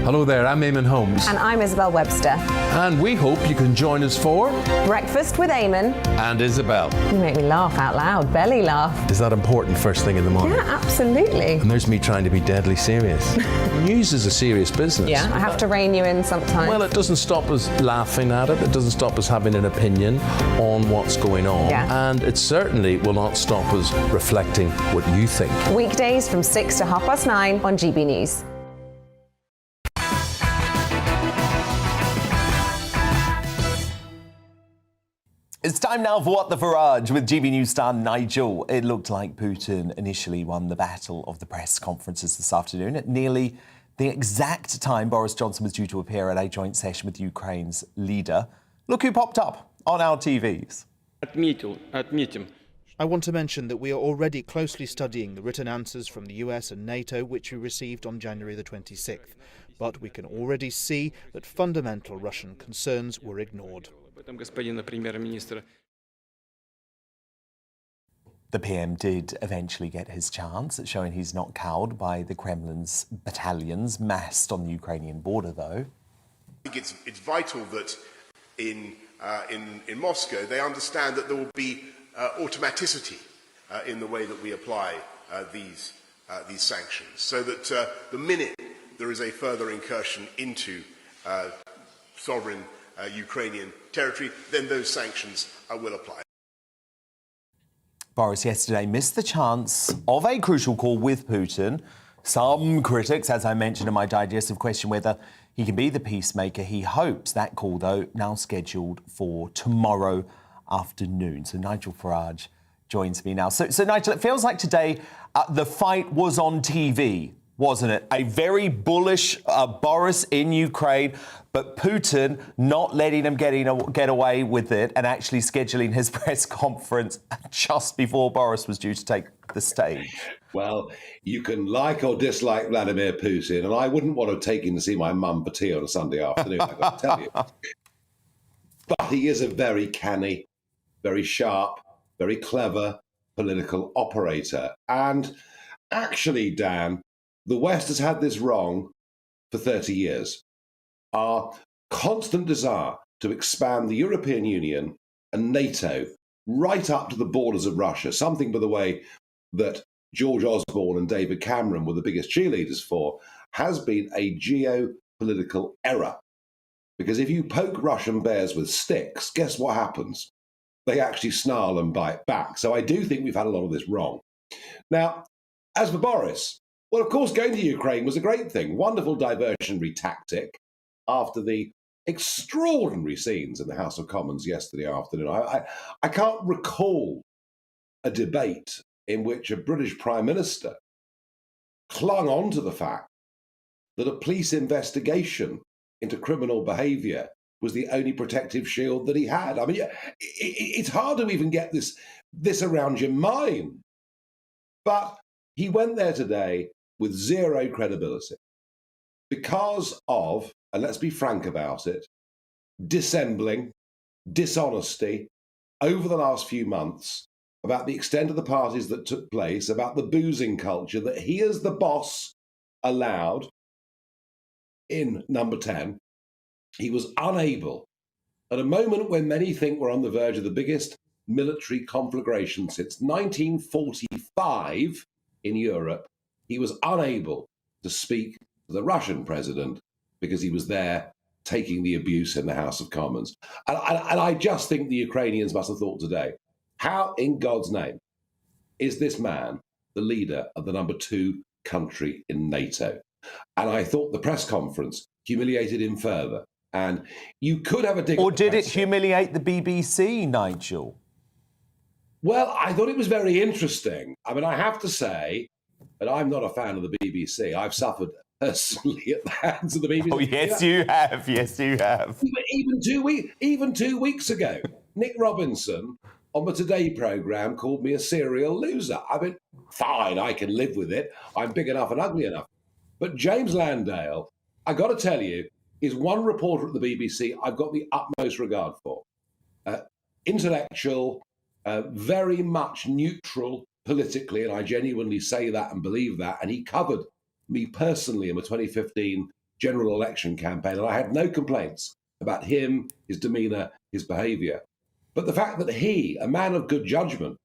Hello there, I'm Eamon Holmes. And I'm Isabel Webster. And we hope you can join us for Breakfast with Eamon. And Isabel. You make me laugh out loud, belly laugh. Is that important first thing in the morning? Yeah, absolutely. And there's me trying to be deadly serious. News is a serious business. Yeah, I have to rein you in sometimes. Well, it doesn't stop us laughing at it. It doesn't stop us having an opinion on what's going on. Yeah. And it certainly will not stop us reflecting what you think. Weekdays from 6 to 9:30 on GB News. It's time now for What the Farage with GBNews star Nigel. It looked like Putin initially won the battle of the press conferences this afternoon at nearly the exact time Boris Johnson was due to appear at a joint session with Ukraine's leader. Look who popped up on our TVs. I want to mention that we are already closely studying the written answers from the US and NATO, which we received on January the 26th. But we can already see that fundamental Russian concerns were ignored. The PM did eventually get his chance at showing he's not cowed by the Kremlin's battalions massed on the Ukrainian border, though. I think it's vital that in Moscow they understand that there will be automaticity in the way that we apply these sanctions, so that the minute there is a further incursion into sovereign Ukrainian territory, then those sanctions will apply. Boris yesterday missed the chance of a crucial call with Putin. Some critics, as I mentioned in my digestive question, whether he can be the peacemaker. He hopes that call, though, now scheduled for tomorrow afternoon. So Nigel Farage joins me now. So Nigel, it feels like today the fight was on TV, wasn't it? A very bullish Boris in Ukraine, but Putin not letting him get away with it and actually scheduling his press conference just before Boris was due to take the stage. Well, you can like or dislike Vladimir Putin, and I wouldn't want to take him to see my mum for tea on a Sunday afternoon, I've got to tell you. But he is a very canny, very sharp, very clever political operator. And actually, Dan, the West has had this wrong for 30 years. Our constant desire to expand the European Union and NATO right up to the borders of Russia, something, by the way, that George Osborne and David Cameron were the biggest cheerleaders for, has been a geopolitical error. Because if you poke Russian bears with sticks, guess what happens? They actually snarl and bite back. So I do think we've had a lot of this wrong. Now, as for Boris, well, of course, going to Ukraine was a great thing. Wonderful diversionary tactic after the extraordinary scenes in the House of Commons yesterday afternoon. I can't recall a debate in which a British Prime Minister clung on to the fact that a police investigation into criminal behaviour was the only protective shield that he had. I mean, it's hard to even get this around your mind. But he went there today with zero credibility because of, and let's be frank about it, dissembling, dishonesty over the last few months about the extent of the parties that took place, about the boozing culture that he as the boss allowed in number 10. He was unable, at a moment when many think we're on the verge of the biggest military conflagration since 1945 in Europe, he was unable to speak to the Russian president because he was there taking the abuse in the House of Commons. And I just think the Ukrainians must have thought today, how in God's name is this man the leader of the number 2 country in NATO? And I thought the press conference humiliated him further. And you could have a dig. Or did it humiliate the BBC, Nigel? Well, I thought it was very interesting. I mean, I have to say that I'm not a fan of the BBC. I've suffered personally at the hands of the BBC. Oh, yes, you have. Yes, you have. Even 2 weeks ago, Nick Robinson on the Today programme called me a serial loser. I mean, fine, I can live with it. I'm big enough and ugly enough. But James Landale, I got to tell you, is one reporter at the BBC I've got the utmost regard for. Intellectual, very much neutral politically, and I genuinely say that and believe that. And he covered me personally in the 2015 general election campaign, and I had no complaints about him, his demeanour, his behaviour. But the fact that he, a man of good judgment,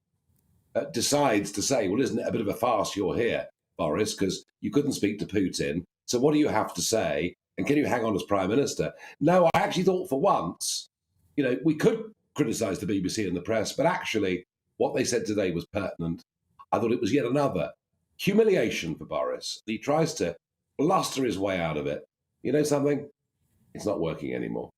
decides to say, well, isn't it a bit of a farce you're here, Boris, because you couldn't speak to Putin, so what do you have to say? And can you hang on as Prime Minister? No, I actually thought for once, we could criticise the BBC and the press, but actually what they said today was pertinent. I thought it was yet another humiliation for Boris. He tries to bluster his way out of it. You know something? It's not working anymore.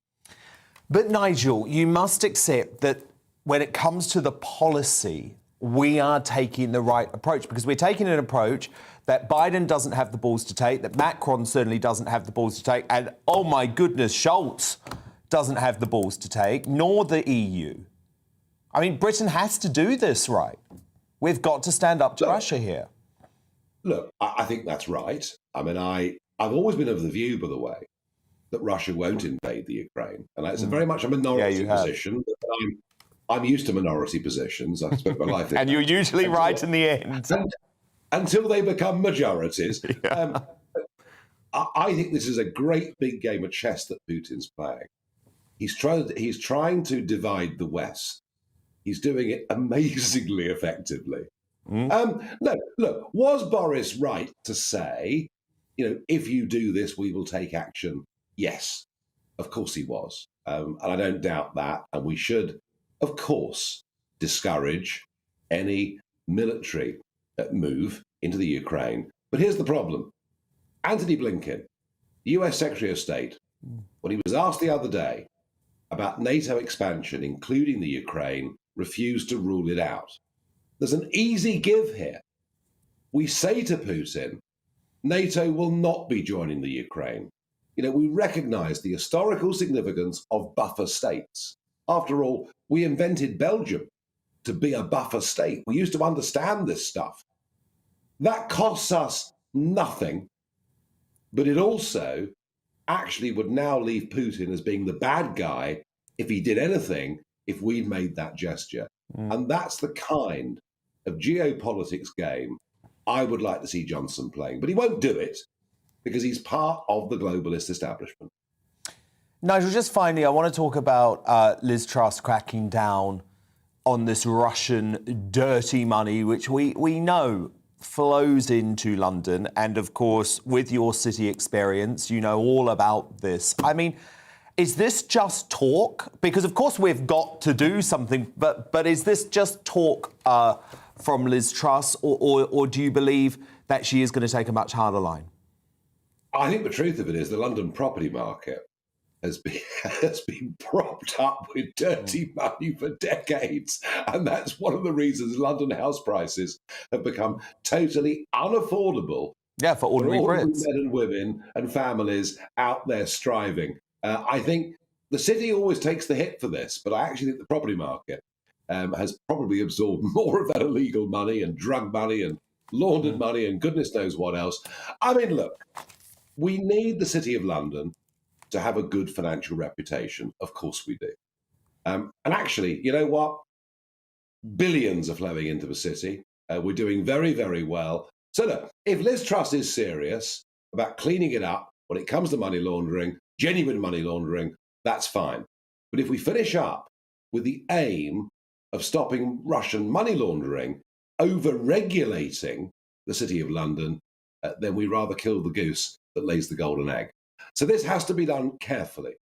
But Nigel, you must accept that when it comes to the policy, we are taking the right approach, because we're taking an approach that Biden doesn't have the balls to take, that Macron certainly doesn't have the balls to take, and, oh my goodness, Scholz doesn't have the balls to take, nor the EU. I mean, Britain has to do this, right? We've got to stand up to Russia here. Look, I think that's right. I mean, I've always been of the view, by the way, that Russia won't invade the Ukraine. And it's very much a minority position. I'm used to minority positions. I've spent my life in and you're usually right in the end. Until they become majorities. I think this is a great big game of chess that Putin's playing. He's trying to divide the West. He's doing it amazingly effectively. No, look, was Boris right to say, if you do this, we will take action? Yes, of course he was. And I don't doubt that. And we should, of course, discourage any military move into the Ukraine. But here's the problem. Antony Blinken, the US Secretary of State, when he was asked the other day about NATO expansion, including the Ukraine, refused to rule it out. There's an easy give here. We say to Putin, NATO will not be joining the Ukraine. We recognize the historical significance of buffer states. After all, we invented Belgium to be a buffer state. We used to understand this stuff. That costs us nothing, but it also actually would now leave Putin as being the bad guy if he did anything, if we'd made that gesture. And that's the kind of geopolitics game I would like to see Johnson playing. But he won't do it because he's part of the globalist establishment. Nigel, just finally, I want to talk about Liz Truss cracking down on this Russian dirty money, which we know flows into London. And of course, with your city experience, you know all about this. I mean, is this just talk? Because of course we've got to do something, but is this just talk from Liz Truss, or do you believe that she is going to take a much harder line? I think the truth of it is the London property market has been propped up with dirty money for decades. And that's one of the reasons London house prices have become totally unaffordable for ordinary Brits. Men and women and families out there striving. I think the city always takes the hit for this, but I actually think the property market has probably absorbed more of that illegal money and drug money and laundered money and goodness knows what else. I mean, look, we need the City of London to have a good financial reputation. Of course we do. And actually, you know what? Billions are flowing into the city. We're doing very, very well. So look, if Liz Truss is serious about cleaning it up when it comes to money laundering, genuine money laundering, that's fine. But if we finish up with the aim of stopping Russian money laundering, over-regulating the City of London, then we rather kill the goose that lays the golden egg. So this has to be done carefully.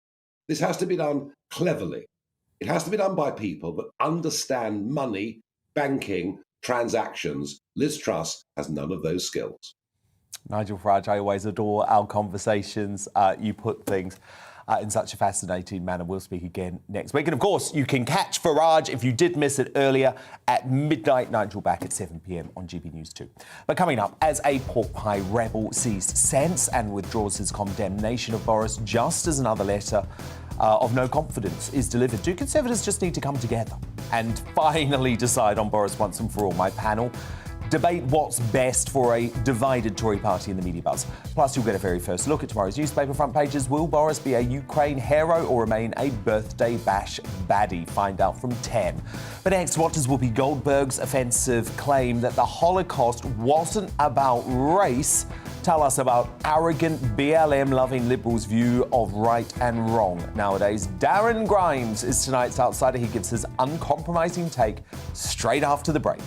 This has to be done cleverly. It has to be done by people that understand money, banking, transactions. Liz Truss has none of those skills. Nigel Farage, I always adore our conversations. You put things in such a fascinating manner. We'll speak again next week. And of course, you can catch Farage, if you did miss it earlier, at midnight. Nigel back at 7 p.m. on GBNews 2. But coming up, as a pork pie rebel sees sense and withdraws his condemnation of Boris just as another letter of no confidence is delivered, do Conservatives just need to come together and finally decide on Boris once and for all? My panel debate what's best for a divided Tory party in the media buzz. Plus, you'll get a very first look at tomorrow's newspaper front pages. Will Boris be a Ukraine hero or remain a birthday bash baddie? Find out from 10. But next, what does Whoopi Goldberg's offensive claim that the Holocaust wasn't about race tell us about arrogant BLM-loving liberals' view of right and wrong nowadays? Darren Grimes is tonight's outsider. He gives his uncompromising take straight after the break.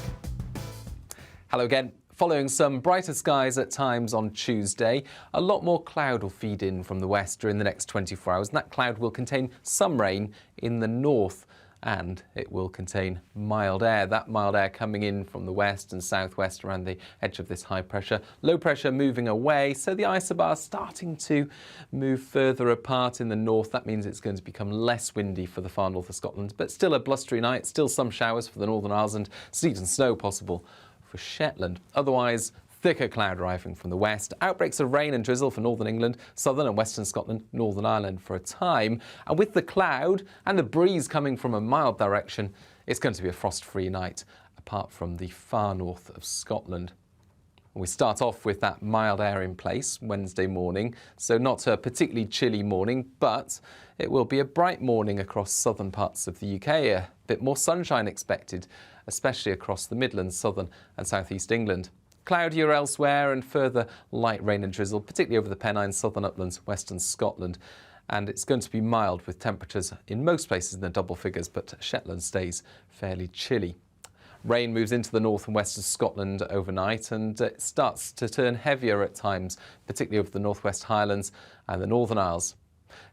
Hello again. Following some brighter skies at times on Tuesday, a lot more cloud will feed in from the west during the next 24 hours, and that cloud will contain some rain in the north. and it will contain mild air. That mild air coming in from the west and southwest around the edge of this high pressure. Low pressure moving away, so the isobars starting to move further apart in the north. That means it's going to become less windy for the far north of Scotland, but still a blustery night, still some showers for the Northern Isles and sleet and snow possible for Shetland. Otherwise, thicker cloud arriving from the west. Outbreaks of rain and drizzle for northern England, southern and western Scotland, Northern Ireland for a time. And with the cloud and the breeze coming from a mild direction, it's going to be a frost-free night, apart from the far north of Scotland. We start off with that mild air in place Wednesday morning, so not a particularly chilly morning, but it will be a bright morning across southern parts of the UK. A bit more sunshine expected, especially across the Midlands, southern and southeast England. Cloudier elsewhere and further light rain and drizzle, particularly over the Pennines, southern uplands, western Scotland. And it's going to be mild with temperatures in most places in the double figures, but Shetland stays fairly chilly. Rain moves into the north and west of Scotland overnight, and it starts to turn heavier at times, particularly over the northwest Highlands and the Northern Isles.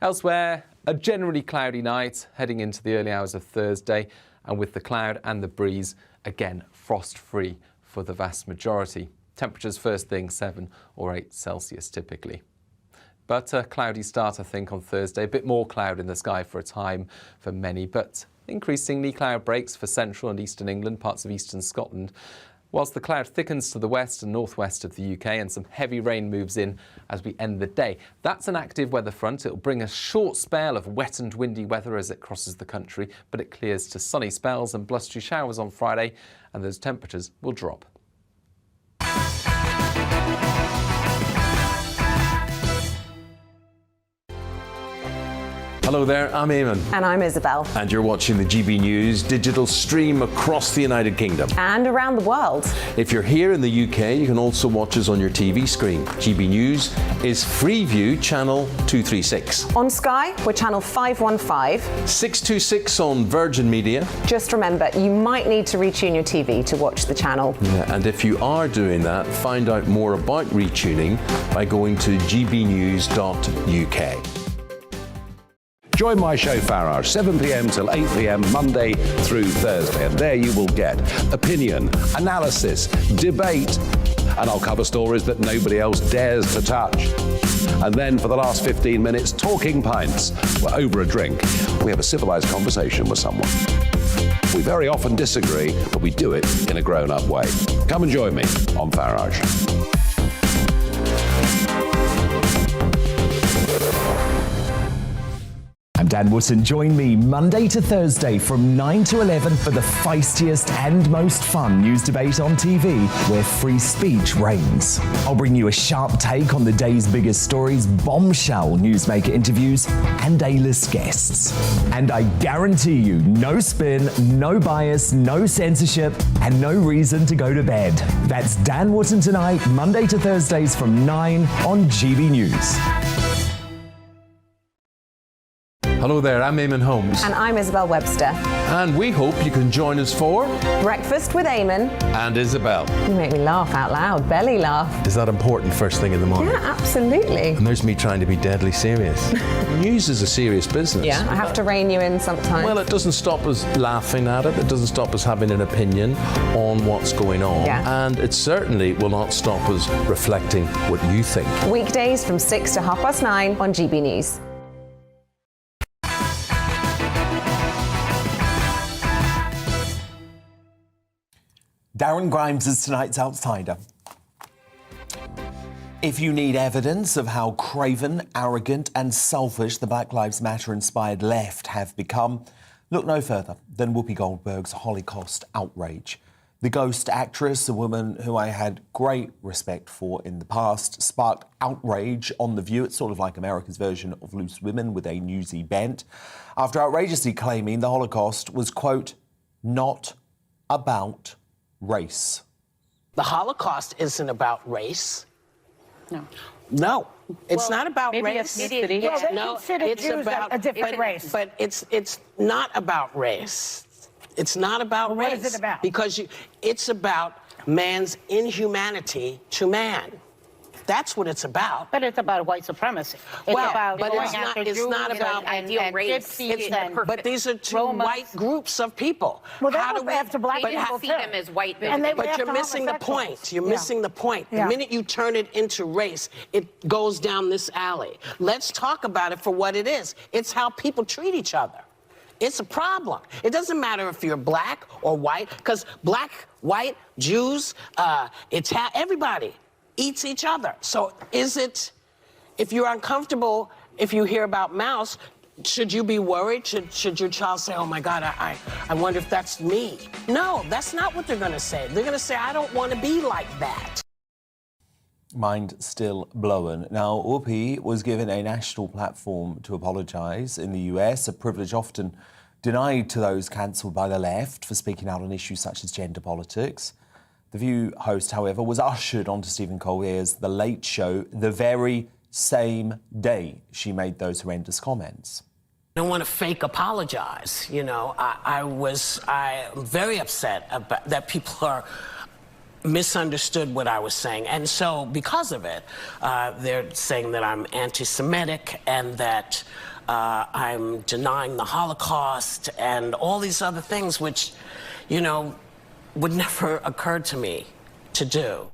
Elsewhere, a generally cloudy night heading into the early hours of Thursday, and with the cloud and the breeze, again frost-free for the vast majority. Temperatures first thing 7 or 8 Celsius typically. But a cloudy start, I think, on Thursday. A bit more cloud in the sky for a time for many, but increasingly cloud breaks for central and eastern England, parts of eastern Scotland, whilst the cloud thickens to the west and northwest of the UK and some heavy rain moves in as we end the day. That's an active weather front. It'll bring a short spell of wet and windy weather as it crosses the country, but it clears to sunny spells and blustery showers on Friday, and those temperatures will drop. Hello there, I'm Eamon. And I'm Isabel. And you're watching the GB News digital stream across the United Kingdom. And around the world. If If you're here in the UK, you can also watch us on your TV screen. GB News is Freeview channel 236. On Sky, we're channel 515. 626 on Virgin Media. Just remember, you might need to retune your TV to watch the channel. Yeah, and if you are doing that, find out more about retuning by going to gbnews.uk. Join my show Farage, 7 p.m. till 8 p.m. Monday through Thursday, and there you will get opinion, analysis, debate, and I'll cover stories that nobody else dares to touch. And then for the last 15 minutes, talking pints. We're over a drink. We have a civilized conversation with someone. We very often disagree, but we do it in a grown-up way. Come and join me on Farage. I'm Dan Wootton. Join me Monday to Thursday from 9 to 11 for the feistiest and most fun news debate on TV, where free speech reigns. I'll bring you a sharp take on the day's biggest stories, bombshell newsmaker interviews, and A-list guests. And I guarantee you, no spin, no bias, no censorship, and no reason to go to bed. That's Dan Wootton tonight, Monday to Thursdays from 9 on GB News. Hello there, I'm Eamon Holmes. And I'm Isabel Webster. And we hope you can join us for Breakfast with Eamon. And Isabel. You make me laugh out loud, belly laugh. Is that important first thing in the morning? Yeah, absolutely. And there's me trying to be deadly serious. News is a serious business. Yeah, I have to rein you in sometimes. Well, it doesn't stop us laughing at it. It doesn't stop us having an opinion on what's going on. Yeah. And it certainly will not stop us reflecting what you think. Weekdays from 6 to 9:30 on GB News. Darren Grimes is tonight's outsider. If you need evidence of how craven, arrogant and selfish the Black Lives Matter-inspired left have become, look no further than Whoopi Goldberg's Holocaust outrage. The ghost actress, a woman who I had great respect for in the past, sparked outrage on The View. It's sort of like America's version of Loose Women with a newsy bent, after outrageously claiming the Holocaust was, quote, not about race. The Holocaust isn't about race. No. No, it's not about maybe race. ethnicity. It's, Well, they no, consider it's Jews about a different race. But it's not about race. It's not about race. What is it about? Because it's about man's inhumanity to man. that's what it's about. But it's about white supremacy. It's about but going it's after not, it's Jews not about and race. But these are two white groups of people. Well, that was after black people see them as white people. But you're missing the point. You're missing the point. The minute you turn it into race, it goes down this alley. Let's talk about it for what it is. It's how people treat each other. It's a problem. It doesn't matter if you're black or white, because black, white, Jews, everybody eats each other. So is it, if you're uncomfortable, if you hear about mouse, should you be worried? Should your child say, oh my God, I wonder if that's me? No, that's not what they're gonna say. They're gonna say, I don't wanna be like that. Mind still blown. Now, Whoopi was given a national platform to apologise in the US, a privilege often denied to those cancelled by the left for speaking out on issues such as gender politics. The View host, however, was ushered onto Stephen Collier's The Late Show the very same day she made those horrendous comments. I don't want to fake apologize. You know, I'm very upset about that people are misunderstood what I was saying. And so because of it, they're saying that I'm anti-Semitic and that I'm denying the Holocaust and all these other things which, you know, would never occur to me to do.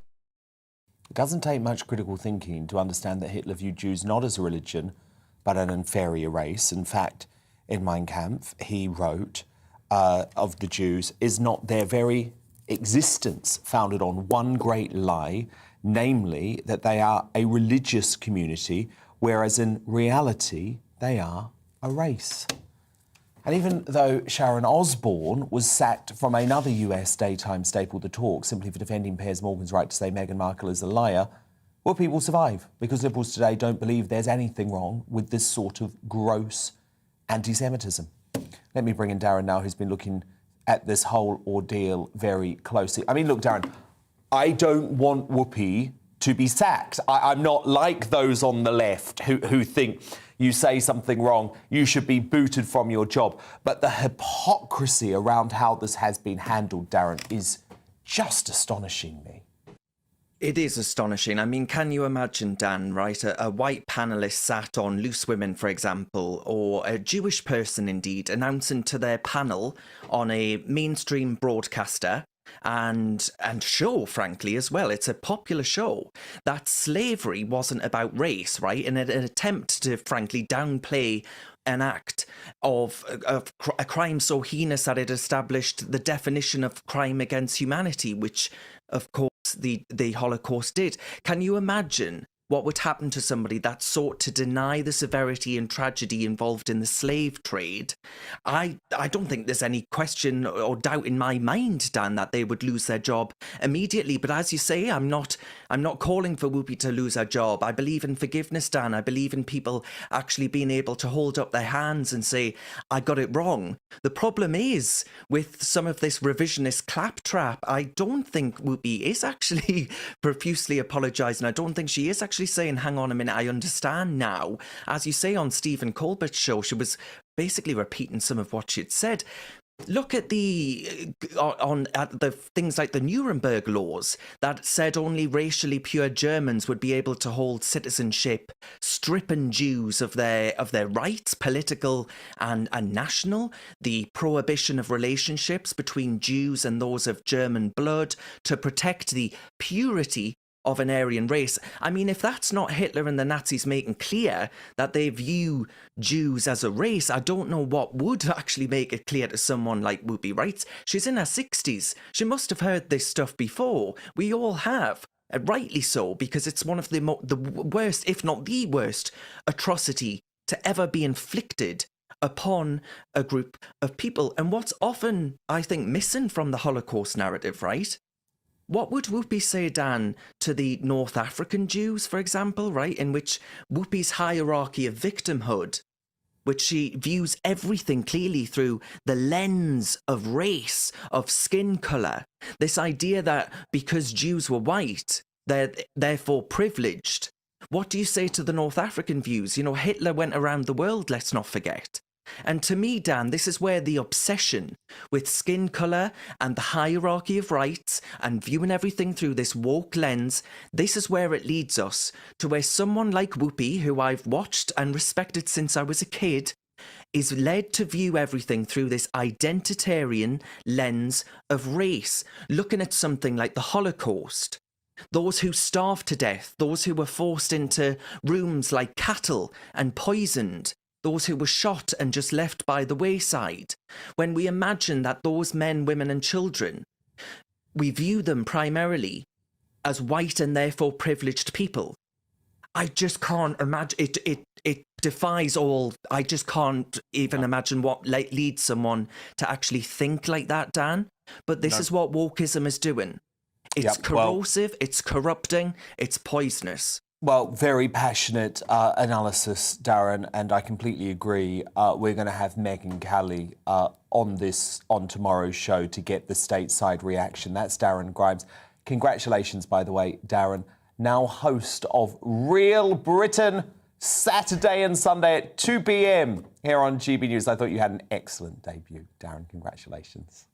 It doesn't take much critical thinking to understand that Hitler viewed Jews not as a religion, but an inferior race. In fact, in Mein Kampf, he wrote of the Jews is not their very existence founded on one great lie, namely that they are a religious community, whereas in reality, they are a race. And even though Sharon Osbourne was sacked from another US daytime staple, The Talk, simply for defending Piers Morgan's right to say Meghan Markle is a liar, Whoopi will survive, because Liberals today don't believe there's anything wrong with this sort of gross anti-Semitism. Let me bring in Darren now, who's been looking at this whole ordeal very closely. I mean, look, Darren, I don't want Whoopi to be sacked. I'm not like those on the left who think you say something wrong, you should be booted from your job. But the hypocrisy around how this has been handled, Darren, is just astonishing me. It is astonishing. I mean, can you imagine, Dan, right, a white panellist sat on Loose Women, for example, or a Jewish person, indeed, announcing to their panel on a mainstream broadcaster and show, frankly, as well, it's a popular show, that slavery wasn't about race, right, in an attempt to, frankly, downplay an act of a crime so heinous that it established the definition of crime against humanity, which, of course, the Holocaust did. Can you imagine what would happen to somebody that sought to deny the severity and tragedy involved in the slave trade? I don't think there's any question or doubt in my mind, Dan, that they would lose their job immediately. But as you say, I'm not calling for Whoopi to lose her job. I believe in forgiveness, Dan. I believe in people actually being able to hold up their hands and say, I got it wrong. The problem is, with some of this revisionist claptrap, I don't think Whoopi is actually profusely apologising. I don't think she is actually saying, hang on a minute, I understand now. As you say on Stephen Colbert's show, she was basically repeating some of what she'd said. Look at the things like the Nuremberg laws that said only racially pure Germans would be able to hold citizenship, stripping Jews of their rights, political and national. The prohibition of relationships between Jews and those of German blood to protect the purity of an Aryan race. I mean, if that's not Hitler and the Nazis making clear that they view Jews as a race, I don't know what would actually make it clear to someone like Whoopi, right? She's in her 60s. She must have heard this stuff before. We all have. Rightly so, because it's one of the worst, if not the worst, atrocity to ever be inflicted upon a group of people. And what's often, I think, missing from the Holocaust narrative, right? What would Whoopi say, Dan, to the North African Jews, for example, right, in which Whoopi's hierarchy of victimhood, which she views everything clearly through the lens of race, of skin colour, this idea that because Jews were white, they're therefore privileged. What do you say to the North African views? You know, Hitler went around the world, let's not forget. And to me, Dan, this is where the obsession with skin colour and the hierarchy of rights and viewing everything through this woke lens, this is where it leads us to where someone like Whoopi, who I've watched and respected since I was a kid, is led to view everything through this identitarian lens of race, looking at something like the Holocaust. Those who starved to death, those who were forced into rooms like cattle and poisoned, those who were shot and just left by the wayside. When we imagine that those men, women and children, we view them primarily as white and therefore privileged people. I just can't imagine, it defies all, I just can't even imagine what leads someone to actually think like that, Dan. But this is what wokeism is doing. It's corrosive, it's corrupting, it's poisonous. Well, very passionate analysis, Darren, and I completely agree. We're going to have Megyn Kelly on tomorrow's show to get the stateside reaction. That's Darren Grimes. Congratulations, by the way, Darren, now host of Real Britain, Saturday and Sunday at 2 p.m. here on GB News. I thought you had an excellent debut, Darren. Congratulations.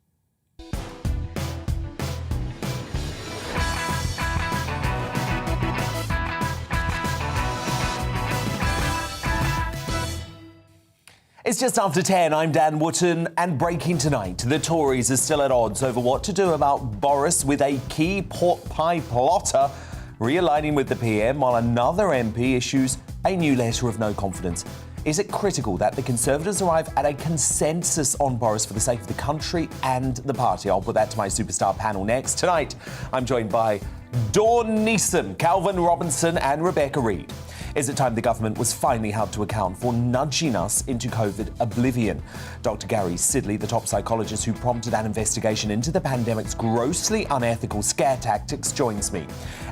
It's just after 10. I'm Dan Wootton, and breaking tonight, the Tories are still at odds over what to do about Boris, with a key pork pie plotter realigning with the PM, while another MP issues a new letter of no confidence. Is it critical that the Conservatives arrive at a consensus on Boris for the sake of the country and the party? I'll put that to my superstar panel next. Tonight, I'm joined by Dawn Neeson, Calvin Robinson and Rebecca Reid. Is it time the government was finally held to account for nudging us into COVID oblivion? Dr. Gary Sidley, the top psychologist who prompted an investigation into the pandemic's grossly unethical scare tactics, joins me.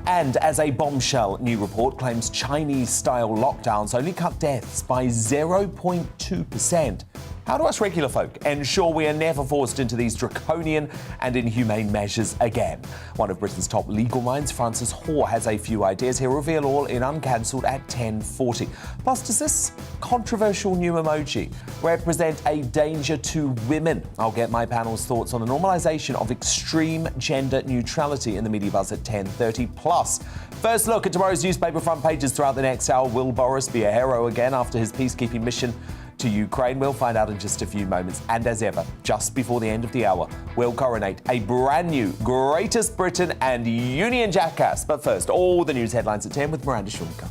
And as a bombshell new report claims Chinese-style lockdowns only cut deaths by 0.2%, how do us regular folk ensure we are never forced into these draconian and inhumane measures again? One of Britain's top legal minds, Francis Hoare, has a few ideas. He'll reveal all in Uncancelled at 10:40. Plus, does this controversial new emoji represent a danger to women? I'll get my panel's thoughts on the normalisation of extreme gender neutrality in the media buzz at 10:30. Plus, first look at tomorrow's newspaper front pages throughout the next hour. Will Boris be a hero again after his peacekeeping mission to Ukraine? We'll find out in just a few moments. And as ever, just before the end of the hour, we'll coronate a brand new Greatest Britain and Union Jackass. But first, all the news headlines at 10 with Miranda Shulka.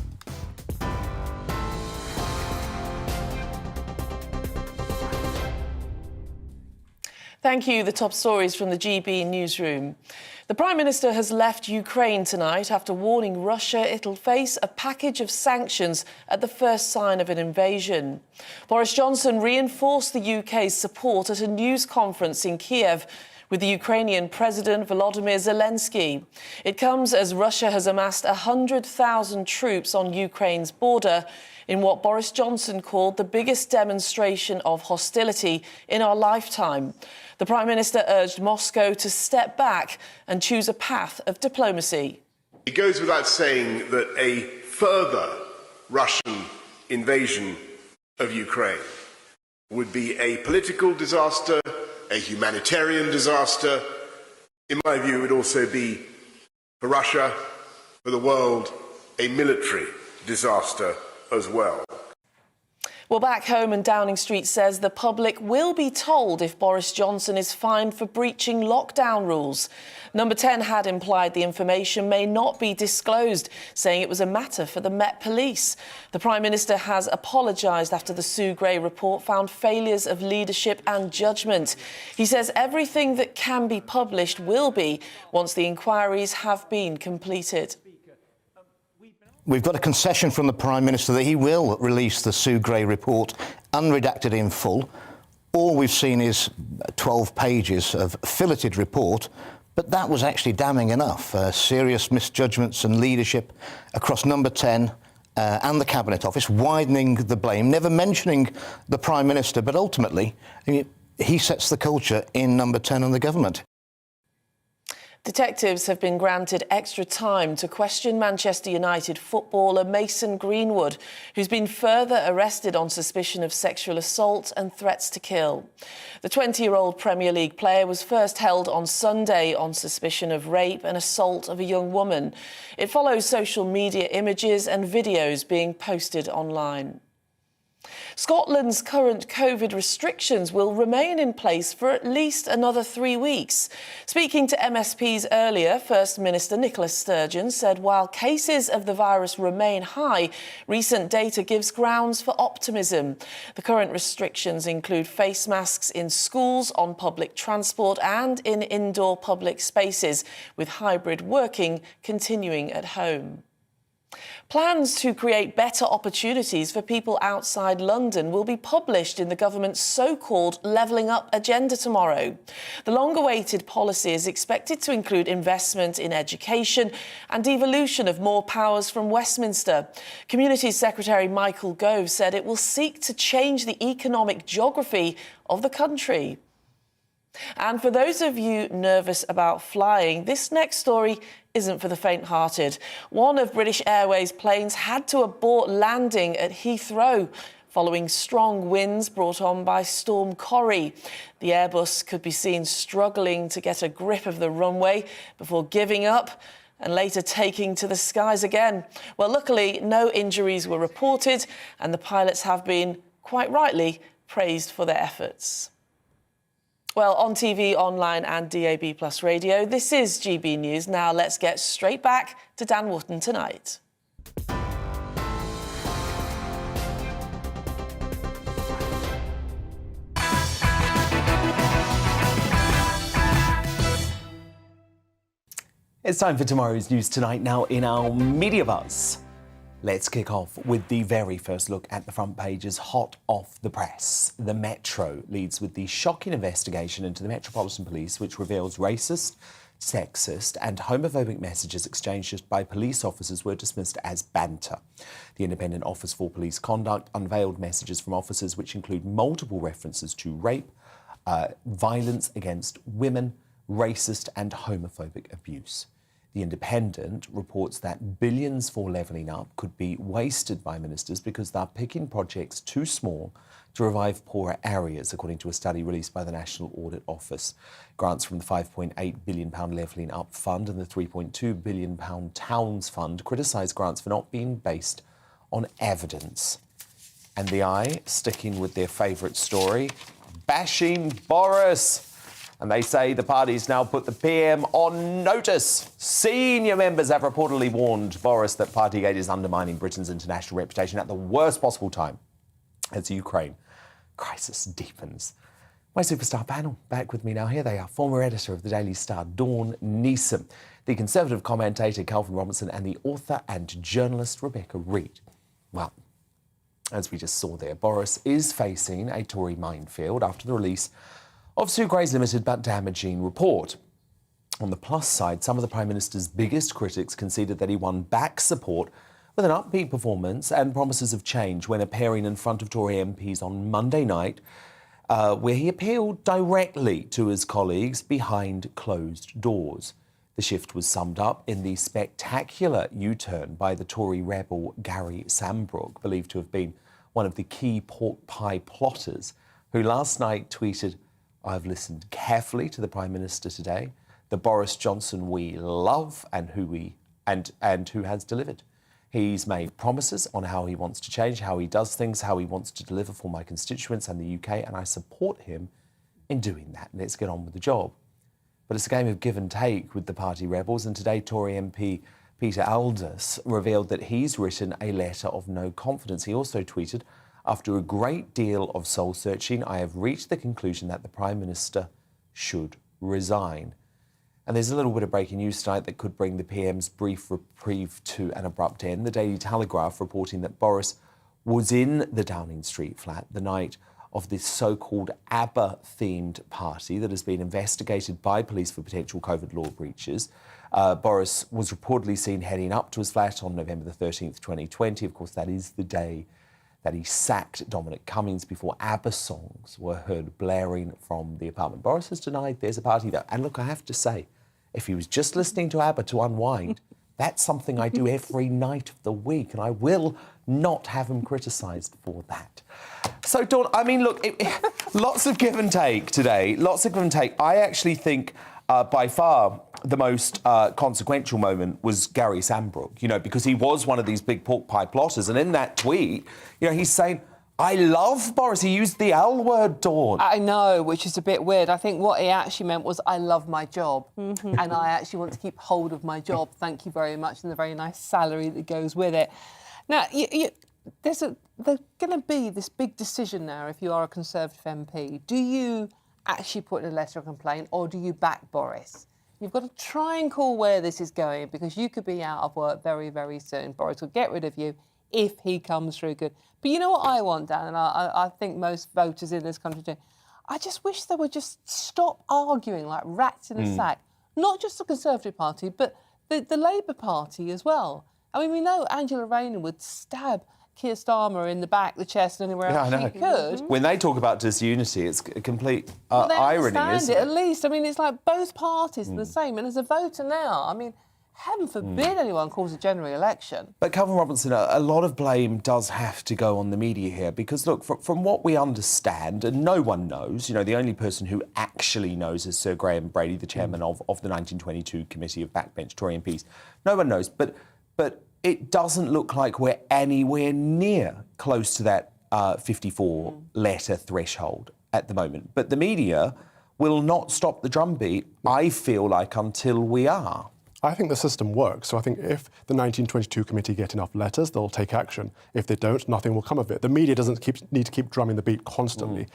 Thank you. The top stories from the GB newsroom. The Prime Minister has left Ukraine tonight after warning Russia it'll face a package of sanctions at the first sign of an invasion. Boris Johnson reinforced the UK's support at a news conference in Kiev with the Ukrainian President Volodymyr Zelensky. It comes as Russia has amassed 100,000 troops on Ukraine's border in what Boris Johnson called the biggest demonstration of hostility in our lifetime. The Prime Minister urged Moscow to step back and choose a path of diplomacy. It goes without saying that a further Russian invasion of Ukraine would be a political disaster, a humanitarian disaster. In my view, it would also be, for Russia, for the world, a military disaster as well. Well, back home, and Downing Street says the public will be told if Boris Johnson is fined for breaching lockdown rules. Number 10 had implied the information may not be disclosed, saying it was a matter for the Met Police. The Prime Minister has apologised after the Sue Gray report found failures of leadership and judgment. He says everything that can be published will be once the inquiries have been completed. We've got a concession from the Prime Minister that he will release the Sue Gray report unredacted in full. All we've seen is 12 pages of filleted report, but that was actually damning enough. Serious misjudgments and leadership across Number 10 and the Cabinet Office, widening the blame, never mentioning the Prime Minister, but ultimately he sets the culture in Number 10 and the government. Detectives have been granted extra time to question Manchester United footballer Mason Greenwood, who's been further arrested on suspicion of sexual assault and threats to kill. The 20-year-old Premier League player was first held on Sunday on suspicion of rape and assault of a young woman. It follows social media images and videos being posted online. Scotland's current COVID restrictions will remain in place for at least another 3 weeks. Speaking to MSPs earlier, First Minister Nicola Sturgeon said while cases of the virus remain high, recent data gives grounds for optimism. The current restrictions include face masks in schools, on public transport and in indoor public spaces, with hybrid working continuing at home. Plans to create better opportunities for people outside London will be published in the government's so-called Levelling Up agenda tomorrow. The long-awaited policy is expected to include investment in education and devolution of more powers from Westminster. Communities Secretary Michael Gove said it will seek to change the economic geography of the country. And for those of you nervous about flying, this next story isn't for the faint-hearted. One of British Airways' planes had to abort landing at Heathrow following strong winds brought on by Storm Corrie. The Airbus could be seen struggling to get a grip of the runway before giving up and later taking to the skies again. Well, luckily, no injuries were reported, and the pilots have been, quite rightly, praised for their efforts. Well, on TV, online and DAB+ radio, this is GB News. Now let's get straight back to Dan Wootton tonight. It's time for tomorrow's News Tonight now in our Media Buzz. Let's kick off with the very first look at the front pages, hot off the press. The Metro leads with the shocking investigation into the Metropolitan Police, which reveals racist, sexist and homophobic messages exchanged by police officers were dismissed as banter. The Independent Office for Police Conduct unveiled messages from officers which include multiple references to rape, violence against women, racist and homophobic abuse. The Independent reports that billions for levelling up could be wasted by ministers because they're picking projects too small to revive poorer areas, according to a study released by the National Audit Office. Grants from the £5.8 billion Levelling Up Fund and the £3.2 billion Towns Fund criticise grants for not being based on evidence. And the Eye, sticking with their favourite story, bashing Boris. And they say the party's now put the PM on notice. Senior members have reportedly warned Boris that Partygate is undermining Britain's international reputation at the worst possible time as the Ukraine crisis deepens. My superstar panel back with me now. Here they are, former editor of the Daily Star, Dawn Neeson, the Conservative commentator Calvin Robinson and the author and journalist Rebecca Reid. Well, as we just saw there, Boris is facing a Tory minefield after the release of Sue Gray's limited but damaging report. On the plus side, some of the Prime Minister's biggest critics conceded that he won back support with an upbeat performance and promises of change when appearing in front of Tory MPs on Monday night, where he appealed directly to his colleagues behind closed doors. The shift was summed up in the spectacular U-turn by the Tory rebel Gary Sambrook, believed to have been one of the key pork pie plotters, who last night tweeted, "I've listened carefully to the Prime Minister today, the Boris Johnson we love and who has delivered. He's made promises on how he wants to change, how he does things, how he wants to deliver for my constituents and the UK, and I support him in doing that. Let's get on with the job." But it's a game of give and take with the party rebels, and today Tory MP Peter Aldous revealed that he's written a letter of no confidence. He also tweeted, "After a great deal of soul-searching, I have reached the conclusion that the Prime Minister should resign." And there's a little bit of breaking news tonight that could bring the PM's brief reprieve to an abrupt end. The Daily Telegraph reporting that Boris was in the Downing Street flat the night of this so-called ABBA-themed party that has been investigated by police for potential COVID law breaches. Boris was reportedly seen heading up to his flat on November the 13th, 2020. Of course, that is the day that he sacked Dominic Cummings before ABBA songs were heard blaring from the apartment. Boris has denied there's a party there. And look, I have to say, if he was just listening to ABBA to unwind, that's something I do every night of the week, and I will not have him criticised for that. So, Dawn, I mean, look, lots of give and take today, lots of give and take. I actually think by far the most consequential moment was Gary Sambrook, you know, because he was one of these big pork pie plotters, and in that tweet, you know, he's saying, I love Boris. He used the L word, Dawn. I know, which is a bit weird. I think what he actually meant was, I love my job, and I actually want to keep hold of my job. Thank you very much, and the very nice salary that goes with it. Now, there's going to be this big decision now if you are a Conservative MP. Do you actually put in a letter of complaint, or do you back Boris? You've got to try and call where this is going, because you could be out of work very, very soon. Boris will get rid of you if he comes through good. But you know what I want, Dan, and I think most voters in this country do? I just wish they would just stop arguing like rats in a sack. Not just the Conservative Party, but the Labour Party as well. I mean, we know Angela Rayner would stab Keir Starmer in the back, the chest, anywhere else she could. When they talk about disunity, it's a complete Well, they irony, understand isn't it, it? at least. I mean, it's like both parties are the same. And as a voter now, I mean, heaven forbid anyone calls a general election. But Calvin Robinson, a lot of blame does have to go on the media here, because, look, from what we understand, and no one knows, you know, the only person who actually knows is Sir Graham Brady, the chairman of the 1922 Committee of Backbench Tory MPs. No one knows, but it doesn't look like we're anywhere near close to that 54-letter threshold at the moment. But the media will not stop the drumbeat, I feel like, until we are. I think the system works. So I think if the 1922 committee get enough letters, they'll take action. If they don't, nothing will come of it. The media doesn't need to keep drumming the beat constantly.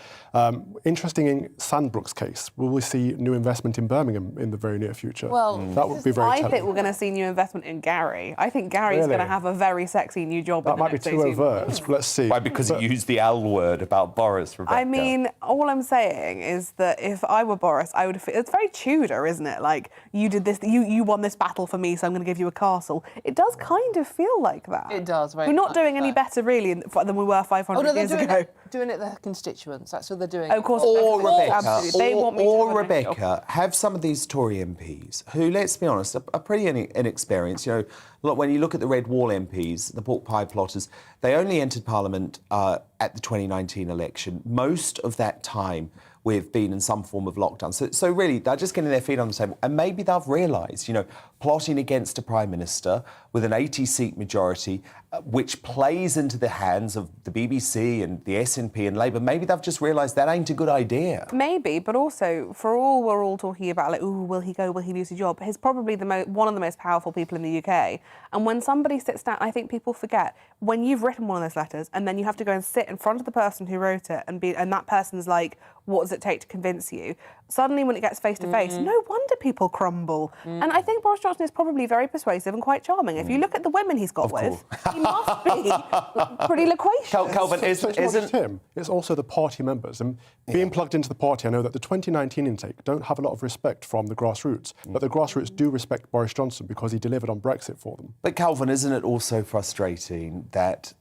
Interesting in Sandbrook's case, will we see new investment in Birmingham in the very near future? Well, that would be very telling. I think we're going to see new investment in Gary. I think Gary's going to have a very sexy new job. That might be too overt. Let's see. Why? Because he used the L word about Boris, Rebecca. I mean, all I'm saying is that if I were Boris, I would feel... It's very Tudor, isn't it? Like, you did this, you won this battle for me, so I'm going to give you a castle. It does kind of feel like that. It does, very We're not much doing any so. better, really, than we were 500 years ago. Doing it their constituents. That's what they're doing. Oh, of course. Or Rebecca, Absolutely. They want me to have a nice Rebecca, have some of these Tory MPs who, let's be honest, are pretty inexperienced. You know, look, when you look at the Red Wall MPs, the pork pie plotters, they only entered Parliament at the 2019 election. Most of that time we've been in some form of lockdown. So really, they're just getting their feet on the table. And maybe they've realised, you know, plotting against a Prime Minister with an 80-seat majority, which plays into the hands of the BBC and the SNP and Labour, maybe they've just realised that ain't a good idea. Maybe, but also, for all we're all talking about, like, ooh, will he go, will he lose his job? He's probably one of the most powerful people in the UK. And when somebody sits down, I think people forget, when you've written one of those letters and then you have to go and sit in front of the person who wrote it and that person's like, what does it take to convince you? Suddenly, when it gets face-to-face, no wonder people crumble. And I think Boris Johnson is probably very persuasive and quite charming. If you look at the women he's got with, he must be pretty loquacious. Calvin, it's not just him, it's also the party members. And being plugged into the party, I know that the 2019 intake don't have a lot of respect from the grassroots, but the grassroots do respect Boris Johnson because he delivered on Brexit for them. But Calvin, isn't it also frustrating that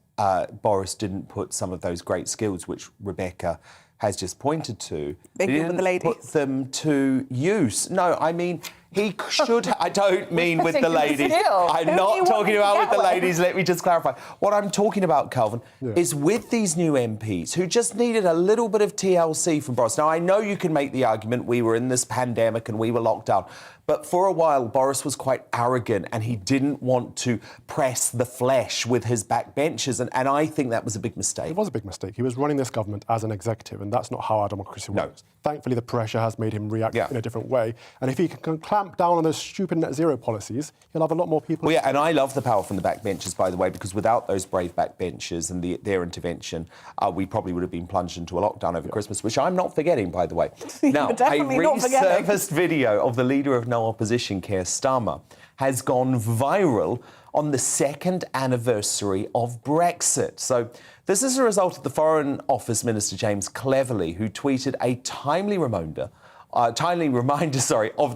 Boris didn't put some of those great skills which Rebecca has just pointed to, he didn't put them to use? No, I mean, he should... I don't mean with the ladies. I'm not talking about with the ladies, let me just clarify. What I'm talking about, Calvin, is with these new MPs who just needed a little bit of TLC from Boris. Now, I know you can make the argument we were in this pandemic and we were locked down, but for a while, Boris was quite arrogant and he didn't want to press the flesh with his backbenchers, and I think that was a big mistake. It was a big mistake. He was running this government as an executive, and that's not how our democracy works. Thankfully, the pressure has made him react in a different way, and if he can clamp down on those stupid net zero policies, he'll have a lot more people... Well, yeah, and I love the power from the backbenchers, by the way, because without those brave backbenchers and their intervention, we probably would have been plunged into a lockdown over Christmas, which I'm not forgetting, by the way. Now, a resurfaced video of the Leader of No Opposition, Keir Starmer, has gone viral on the second anniversary of Brexit. So this is a result of the Foreign Office Minister James Cleverly, who tweeted a timely reminder of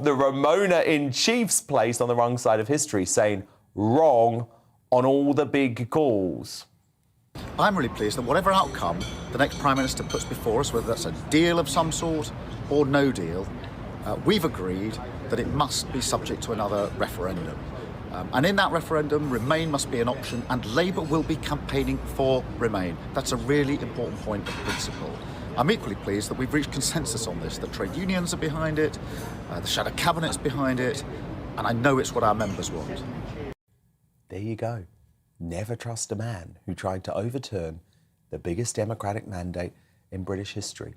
the Ramona in Chief's place on the wrong side of history, saying wrong on all the big calls. I'm really pleased that whatever outcome the next Prime Minister puts before us, whether that's a deal of some sort or no deal, we've agreed that it must be subject to another referendum. And in that referendum, Remain must be an option, and Labour will be campaigning for Remain. That's a really important point of principle. I'm equally pleased that we've reached consensus on this. The trade unions are behind it, the shadow cabinet's behind it, and I know it's what our members want. There you go. Never trust a man who tried to overturn the biggest democratic mandate in British history.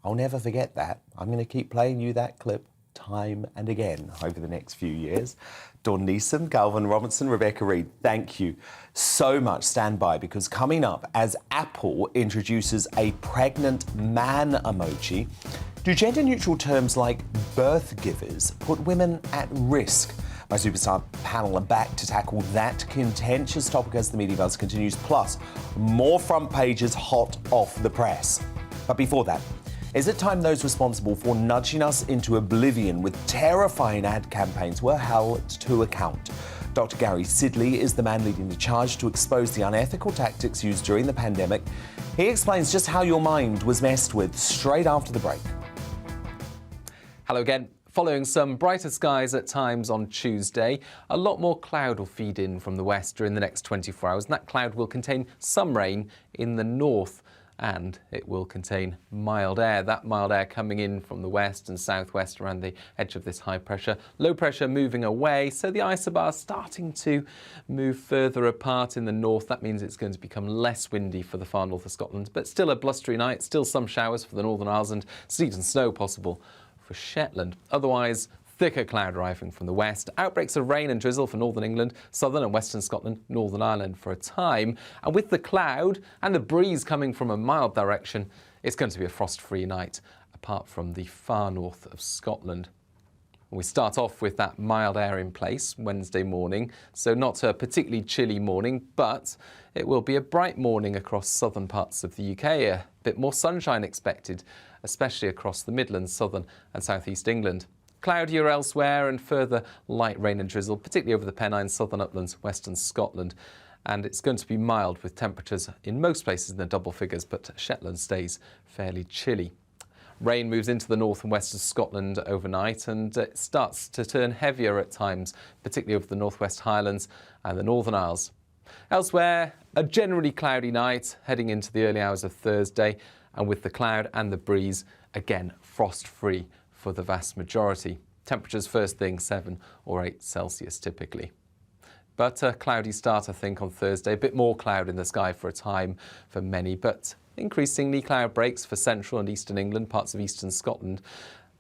I'll never forget that. I'm going to keep playing you that clip time and again over the next few years. Dawn Neeson, Calvin Robinson, Rebecca Reid, thank you so much. Stand by, because coming up, as Apple introduces a pregnant man emoji, do gender-neutral terms like birth givers put women at risk? My superstar panel are back to tackle that contentious topic as the media buzz continues, plus more front pages hot off the press. But before that, is it time those responsible for nudging us into oblivion with terrifying ad campaigns were held to account? Dr. Gary Sidley is the man leading the charge to expose the unethical tactics used during the pandemic. He explains just how your mind was messed with straight after the break. Hello again. Following some brighter skies at times on Tuesday, a lot more cloud will feed in from the west during the next 24 hours, and that cloud will contain some rain in the north, and it will contain mild air. That mild air coming in from the west and southwest around the edge of this high pressure. Low pressure moving away, so the isobar is starting to move further apart in the north. That means it's going to become less windy for the far north of Scotland, but still a blustery night, still some showers for the Northern Isles and sleet and snow possible for Shetland. Otherwise, thicker cloud arriving from the west. Outbreaks of rain and drizzle for northern England, southern and western Scotland, Northern Ireland for a time. And with the cloud and the breeze coming from a mild direction, it's going to be a frost-free night, apart from the far north of Scotland. We start off with that mild air in place Wednesday morning, so not a particularly chilly morning, but it will be a bright morning across southern parts of the UK. A bit more sunshine expected, especially across the Midlands, southern and southeast England. Cloudier elsewhere and further light rain and drizzle, particularly over the Pennines, southern uplands, western Scotland. And it's going to be mild with temperatures in most places in the double figures, but Shetland stays fairly chilly. Rain moves into the north and west of Scotland overnight, and it starts to turn heavier at times, particularly over the northwest Highlands and the Northern Isles. Elsewhere, a generally cloudy night heading into the early hours of Thursday, and with the cloud and the breeze, again frost-free for the vast majority. Temperatures first thing 7 or 8 Celsius typically. But a cloudy start, I think, on Thursday. A bit more cloud in the sky for a time for many, but increasingly cloud breaks for central and eastern England, parts of eastern Scotland,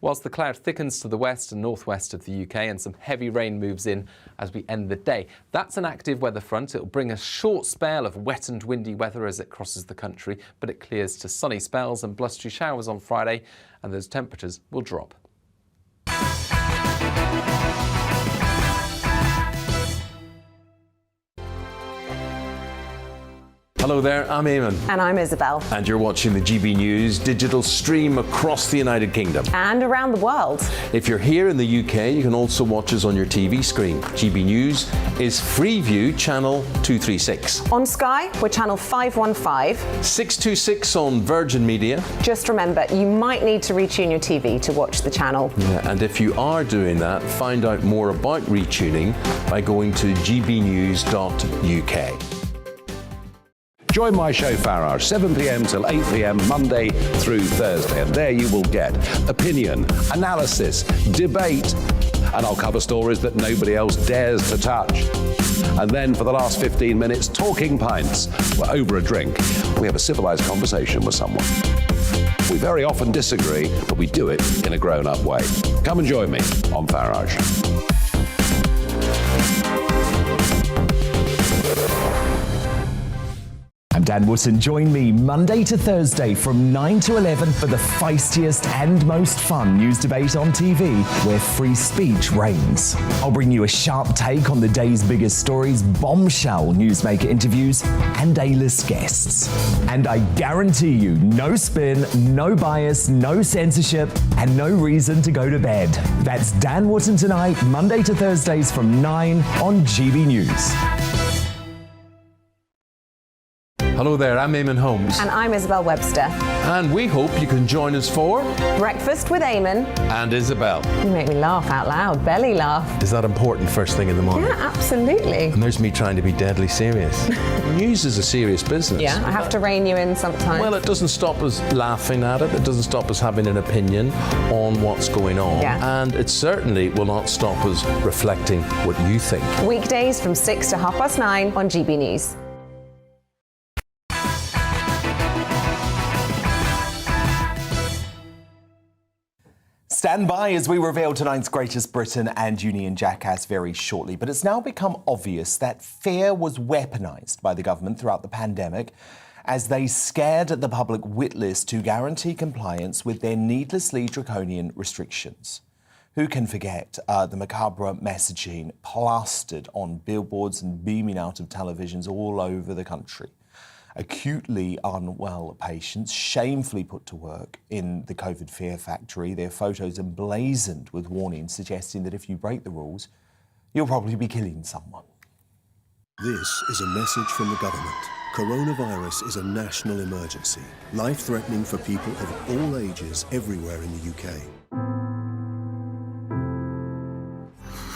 whilst the cloud thickens to the west and northwest of the UK and some heavy rain moves in as we end the day. That's an active weather front. It'll bring a short spell of wet and windy weather as it crosses the country, but it clears to sunny spells and blustery showers on Friday, and those temperatures will drop. Hello there, I'm Eamon. And I'm Isabel. And you're watching the GB News digital stream across the United Kingdom. And around the world. If you're here in the UK, you can also watch us on your TV screen. GB News is Freeview channel 236. On Sky, we're channel 515. 626 on Virgin Media. Just remember, you might need to retune your TV to watch the channel. Yeah, and if you are doing that, find out more about retuning by going to gbnews.uk. Join my show Farage, 7 p.m. till 8 p.m. Monday through Thursday, and there you will get opinion, analysis, debate, and I'll cover stories that nobody else dares to touch. And then for the last 15 minutes, talking pints. We're over a drink. We have a civilised conversation with someone. We very often disagree, but we do it in a grown-up way. Come and join me on Farage. I'm Dan Wootton. Join me Monday to Thursday from 9 to 11 for the feistiest and most fun news debate on TV, where free speech reigns. I'll bring you a sharp take on the day's biggest stories, bombshell newsmaker interviews, and A-list guests. And I guarantee you, no spin, no bias, no censorship, and no reason to go to bed. That's Dan Wootton tonight, Monday to Thursdays from 9 on GB News. Hello there, I'm Eamon Holmes. And I'm Isabel Webster. And we hope you can join us for Breakfast with Eamon. And Isabel. You make me laugh out loud, belly laugh. Is that important first thing in the morning? Yeah, absolutely. And there's me trying to be deadly serious. News is a serious business. Yeah, I have to rein you in sometimes. Well, it doesn't stop us laughing at it. It doesn't stop us having an opinion on what's going on. Yeah. And it certainly will not stop us reflecting what you think. Weekdays from 6 to 9:30 on GB News. Stand by as we reveal tonight's Greatest Britain and Union jackass very shortly. But it's now become obvious that fear was weaponised by the government throughout the pandemic as they scared the public witless to guarantee compliance with their needlessly draconian restrictions. Who can forget the macabre messaging plastered on billboards and beaming out of televisions all over the country? Acutely unwell patients shamefully put to work in the COVID fear factory, their photos emblazoned with warnings suggesting that if you break the rules, you'll probably be killing someone. This is a message from the government. Coronavirus is a national emergency, life-threatening for people of all ages everywhere in the UK.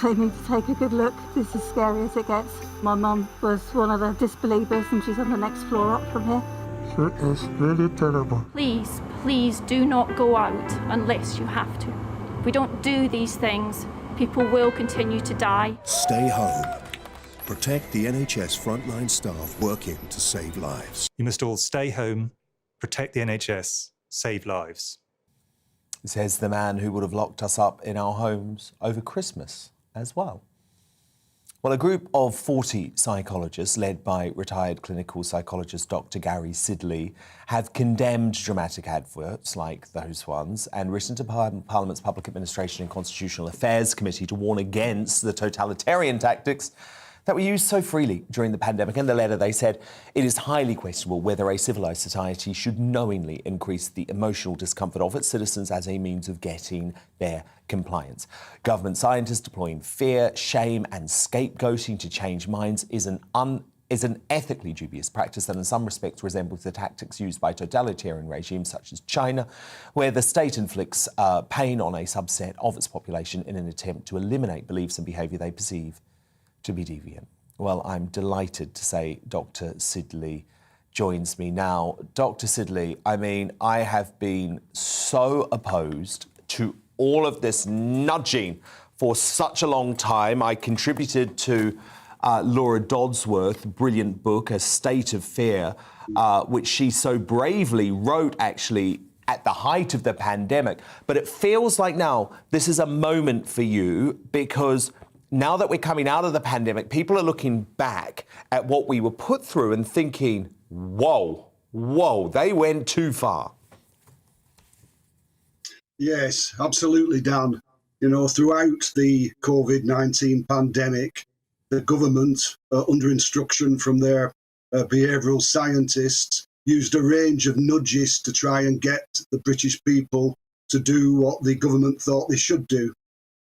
They need to take a good look. This is as scary as it gets. My mum was one of the disbelievers and she's on the next floor up from here. It is really terrible. Please, please do not go out unless you have to. If we don't do these things, people will continue to die. Stay home. Protect the NHS frontline staff working to save lives. You must all stay home, protect the NHS, save lives. Says the man who would have locked us up in our homes over Christmas as well. Well, a group of 40 psychologists, led by retired clinical psychologist Dr. Gary Sidley, have condemned dramatic adverts like those ones and written to Parliament's Public Administration and Constitutional Affairs Committee to warn against the totalitarian tactics that were used so freely during the pandemic. In the letter, they said it is highly questionable whether a civilised society should knowingly increase the emotional discomfort of its citizens as a means of getting their compliance. Government scientists deploying fear, shame and scapegoating to change minds is an ethically dubious practice that in some respects resembles the tactics used by totalitarian regimes such as China, where the state inflicts pain on a subset of its population in an attempt to eliminate beliefs and behaviour they perceive to be deviant. Well, I'm delighted to say Dr. Sidley joins me now. Dr. Sidley, I mean, I have been so opposed to all of this nudging for such a long time. I contributed to Laura Dodsworth's brilliant book, A State of Fear, which she so bravely wrote actually at the height of the pandemic. But it feels like now this is a moment for you because now that we're coming out of the pandemic, people are looking back at what we were put through and thinking, whoa, they went too far. Yes, absolutely, Dan. You know, throughout the COVID-19 pandemic, the government, under instruction from their behavioural scientists, used a range of nudges to try and get the British people to do what the government thought they should do.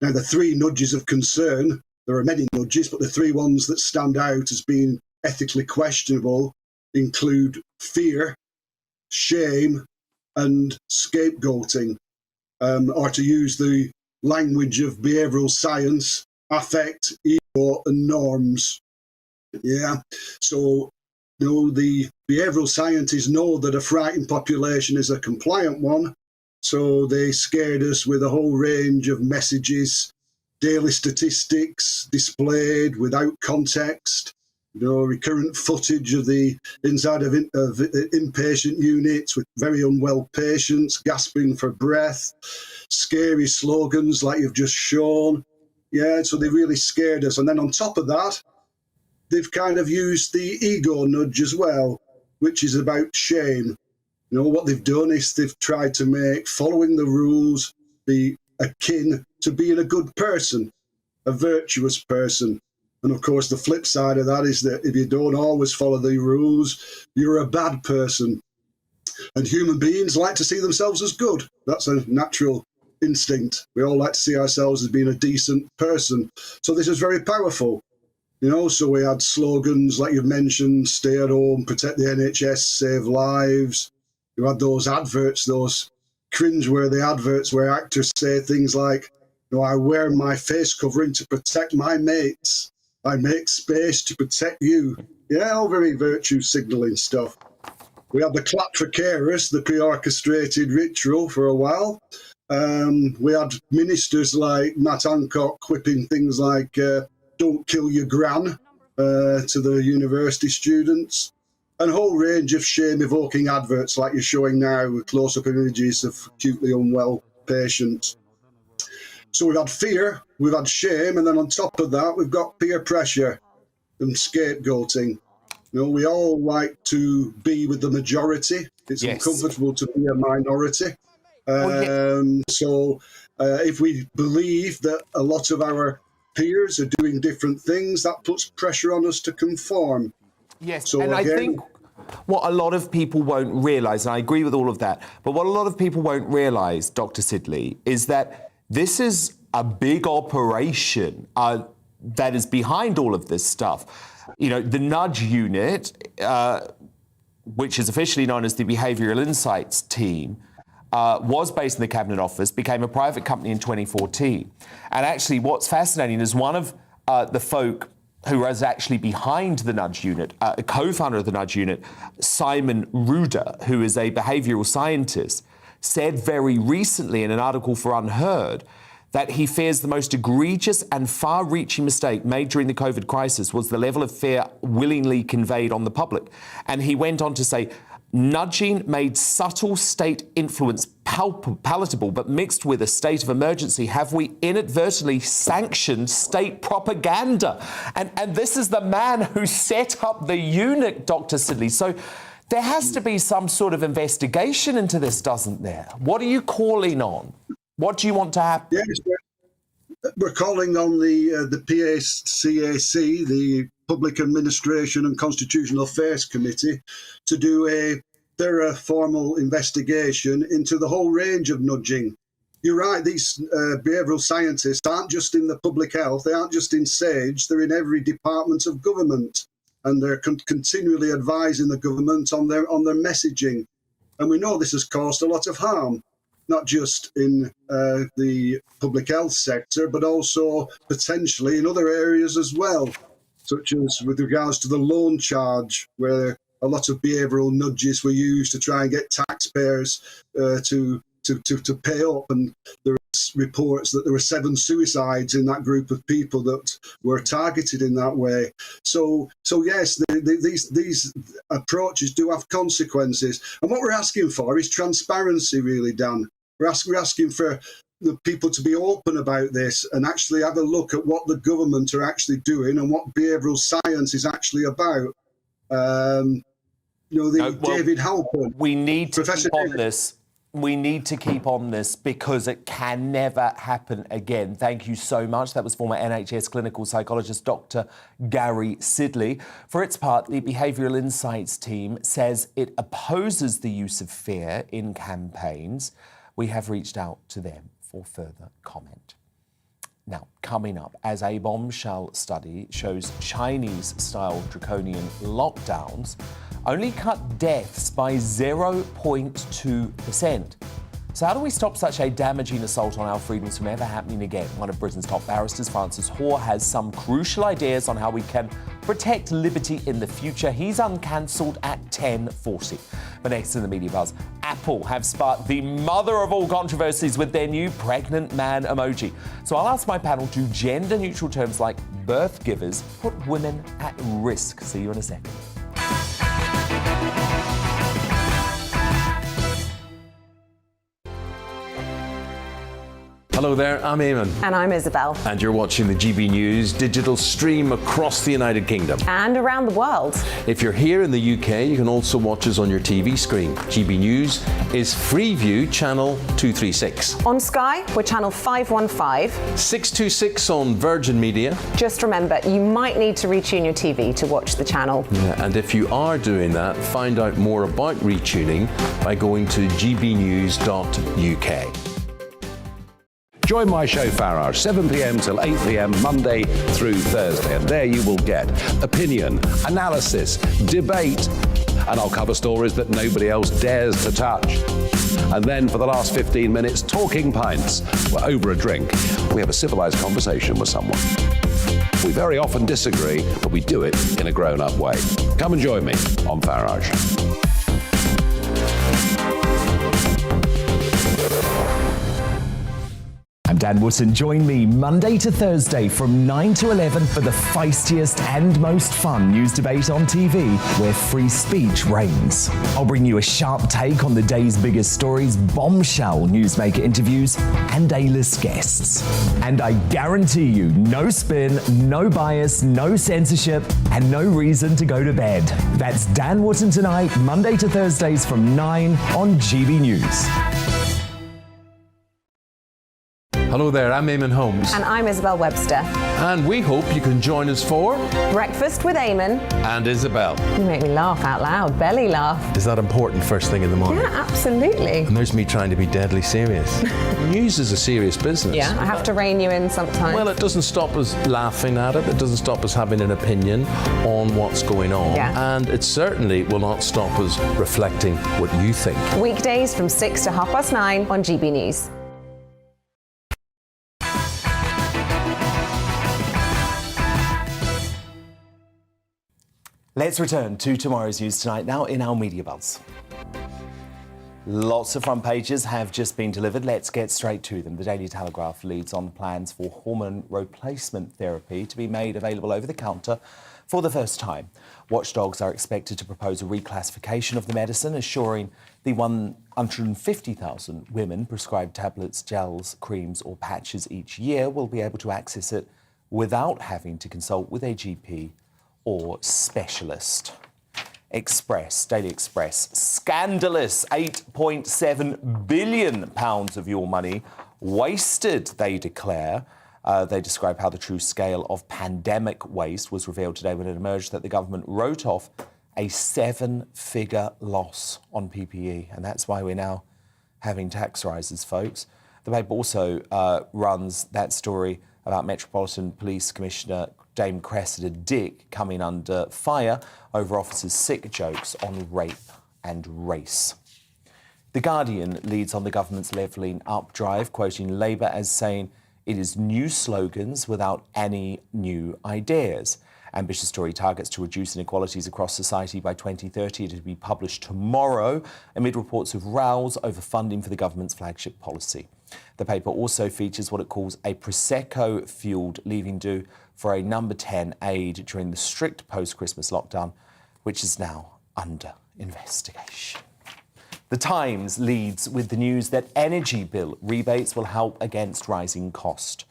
Now, the three nudges of concern, there are many nudges, but the three ones that stand out as being ethically questionable include fear, shame, and scapegoating, or to use the language of behavioural science, affect, ego, and norms. Yeah, so the behavioural scientists know that a frightened population is a compliant one. So they scared us with a whole range of messages, daily statistics displayed without context, recurrent footage of the inside of inpatient units with very unwell patients gasping for breath, scary slogans like you've just shown. Yeah, so they really scared us. And then on top of that, they've kind of used the ego nudge as well, which is about shame. What they've done is they've tried to make following the rules be akin to being a good person, a virtuous person. And of course, the flip side of that is that if you don't always follow the rules, you're a bad person. And human beings like to see themselves as good. That's a natural instinct. We all like to see ourselves as being a decent person. So this is very powerful. So we had slogans like you've mentioned, stay at home, protect the NHS, save lives. You had those adverts, those cringe-worthy adverts where actors say things like, I wear my face covering to protect my mates. I make space to protect you. Yeah, all very virtue signalling stuff. We had the clap for carers, the pre-orchestrated ritual for a while. We had ministers like Matt Hancock quipping things like, don't kill your gran, to the university students. And a whole range of shame-evoking adverts like you're showing now with close-up images of acutely unwell patients. So we've had fear, we've had shame, and then on top of that, we've got peer pressure and scapegoating. We all like to be with the majority. It's uncomfortable to be a minority. So if we believe that a lot of our peers are doing different things, that puts pressure on us to conform. Yes, so and again, I think what a lot of people won't realise, and I agree with all of that, but what a lot of people won't realise, Dr. Sidley, is that this is a big operation that is behind all of this stuff. The Nudge Unit, which is officially known as the Behavioural Insights Team, was based in the Cabinet Office, became a private company in 2014. And actually what's fascinating is one of the folk who was actually behind the Nudge Unit, a co-founder of the Nudge Unit, Simon Ruder, who is a behavioural scientist, said very recently in an article for Unheard that he fears the most egregious and far-reaching mistake made during the COVID crisis was the level of fear willingly conveyed on the public. And he went on to say, nudging made subtle state influence palatable, but mixed with a state of emergency, have we inadvertently sanctioned state propaganda? And this is the man who set up the unit, Dr. Sidley. So there has to be some sort of investigation into this, doesn't there? What are you calling on? What do you want to happen? Yes, we're calling on the PACAC, the Public Administration and Constitutional Affairs Committee, to do a thorough formal investigation into the whole range of nudging. You're right, these behavioural scientists aren't just in the public health, they aren't just in SAGE, they're in every department of government, and they're continually advising the government on their messaging. And we know this has caused a lot of harm, not just in the public health sector, but also potentially in other areas as well, such as with regards to the loan charge, where a lot of behavioural nudges were used to try and get taxpayers to pay up. And there are reports that there were 7 suicides in that group of people that were targeted in that way. So yes, these approaches do have consequences. And what we're asking for is transparency, really, Dan. We're asking for the people to be open about this and actually have a look at what the government are actually doing and what behavioural science is actually about. David Halpern. We need to keep on this. We need to keep on this because it can never happen again. Thank you so much. That was former NHS clinical psychologist Dr. Gary Sidley. For its part, the Behavioural Insights team says it opposes the use of fear in campaigns. We have reached out to them for further comment. Now, coming up, as a bombshell study shows Chinese-style draconian lockdowns only cut deaths by 0.2%. So how do we stop such a damaging assault on our freedoms from ever happening again? One of Britain's top barristers, Francis Hoare, has some crucial ideas on how we can protect liberty in the future. He's uncancelled at 10:40. But next in the media buzz, Apple have sparked the mother of all controversies with their new pregnant man emoji. So I'll ask my panel, do gender-neutral terms like birth givers put women at risk? See you in a second. Hello there, I'm Eamon. And I'm Isabel. And you're watching the GB News digital stream across the United Kingdom. And around the world. If you're here in the UK, you can also watch us on your TV screen. GB News is Freeview channel 236. On Sky, we're channel 515. 626 on Virgin Media. Just remember, you might need to retune your TV to watch the channel. Yeah, and if you are doing that, find out more about retuning by going to gbnews.uk. Join my show Farage, 7 p.m. till 8 p.m. Monday through Thursday, and there you will get opinion, analysis, debate, and I'll cover stories that nobody else dares to touch. And then for the last 15 minutes, talking pints. We're over a drink. We have a civilised conversation with someone. We very often disagree, but we do it in a grown-up way. Come and join me on Farage. I'm Dan Wootton. Join me Monday to Thursday from 9 to 11 for the feistiest and most fun news debate on TV, where free speech reigns. I'll bring you a sharp take on the day's biggest stories, bombshell newsmaker interviews, and A-list guests. And I guarantee you, no spin, no bias, no censorship, and no reason to go to bed. That's Dan Wootton tonight, Monday to Thursdays from 9 on GB News. Hello there, I'm Eamon Holmes. And I'm Isabel Webster. And we hope you can join us for Breakfast with Eamon. And Isabel. You make me laugh out loud, belly laugh. Is that important first thing in the morning? Yeah, absolutely. And there's me trying to be deadly serious. News is a serious business. Yeah, I have to rein you in sometimes. Well, it doesn't stop us laughing at it. It doesn't stop us having an opinion on what's going on. Yeah. And it certainly will not stop us reflecting what you think. Weekdays from 6 to 9:30 on GB News. Let's return to tomorrow's news tonight now in our Media Buzz. Lots of front pages have just been delivered. Let's get straight to them. The Daily Telegraph leads on plans for hormone replacement therapy to be made available over the counter for the first time. Watchdogs are expected to propose a reclassification of the medicine, assuring the 150,000 women prescribed tablets, gels, creams or patches each year will be able to access it without having to consult with a GP or specialist. Daily Express, scandalous £8.7 billion of your money wasted, they declare. They describe how the true scale of pandemic waste was revealed today when it emerged that the government wrote off a 7-figure loss on PPE. And that's why we're now having tax rises, folks. The paper also runs that story about Metropolitan Police Commissioner Dame Cressida Dick coming under fire over officers' sick jokes on rape and race. The Guardian leads on the government's levelling up drive, quoting Labour as saying it is new slogans without any new ideas. Ambitious story targets to reduce inequalities across society by 2030 to be published tomorrow amid reports of rows over funding for the government's flagship policy. The paper also features what it calls a Prosecco-fuelled leaving do for a number 10 aide during the strict post-Christmas lockdown, which is now under investigation. The Times leads with the news that energy bill rebates will help against rising costs.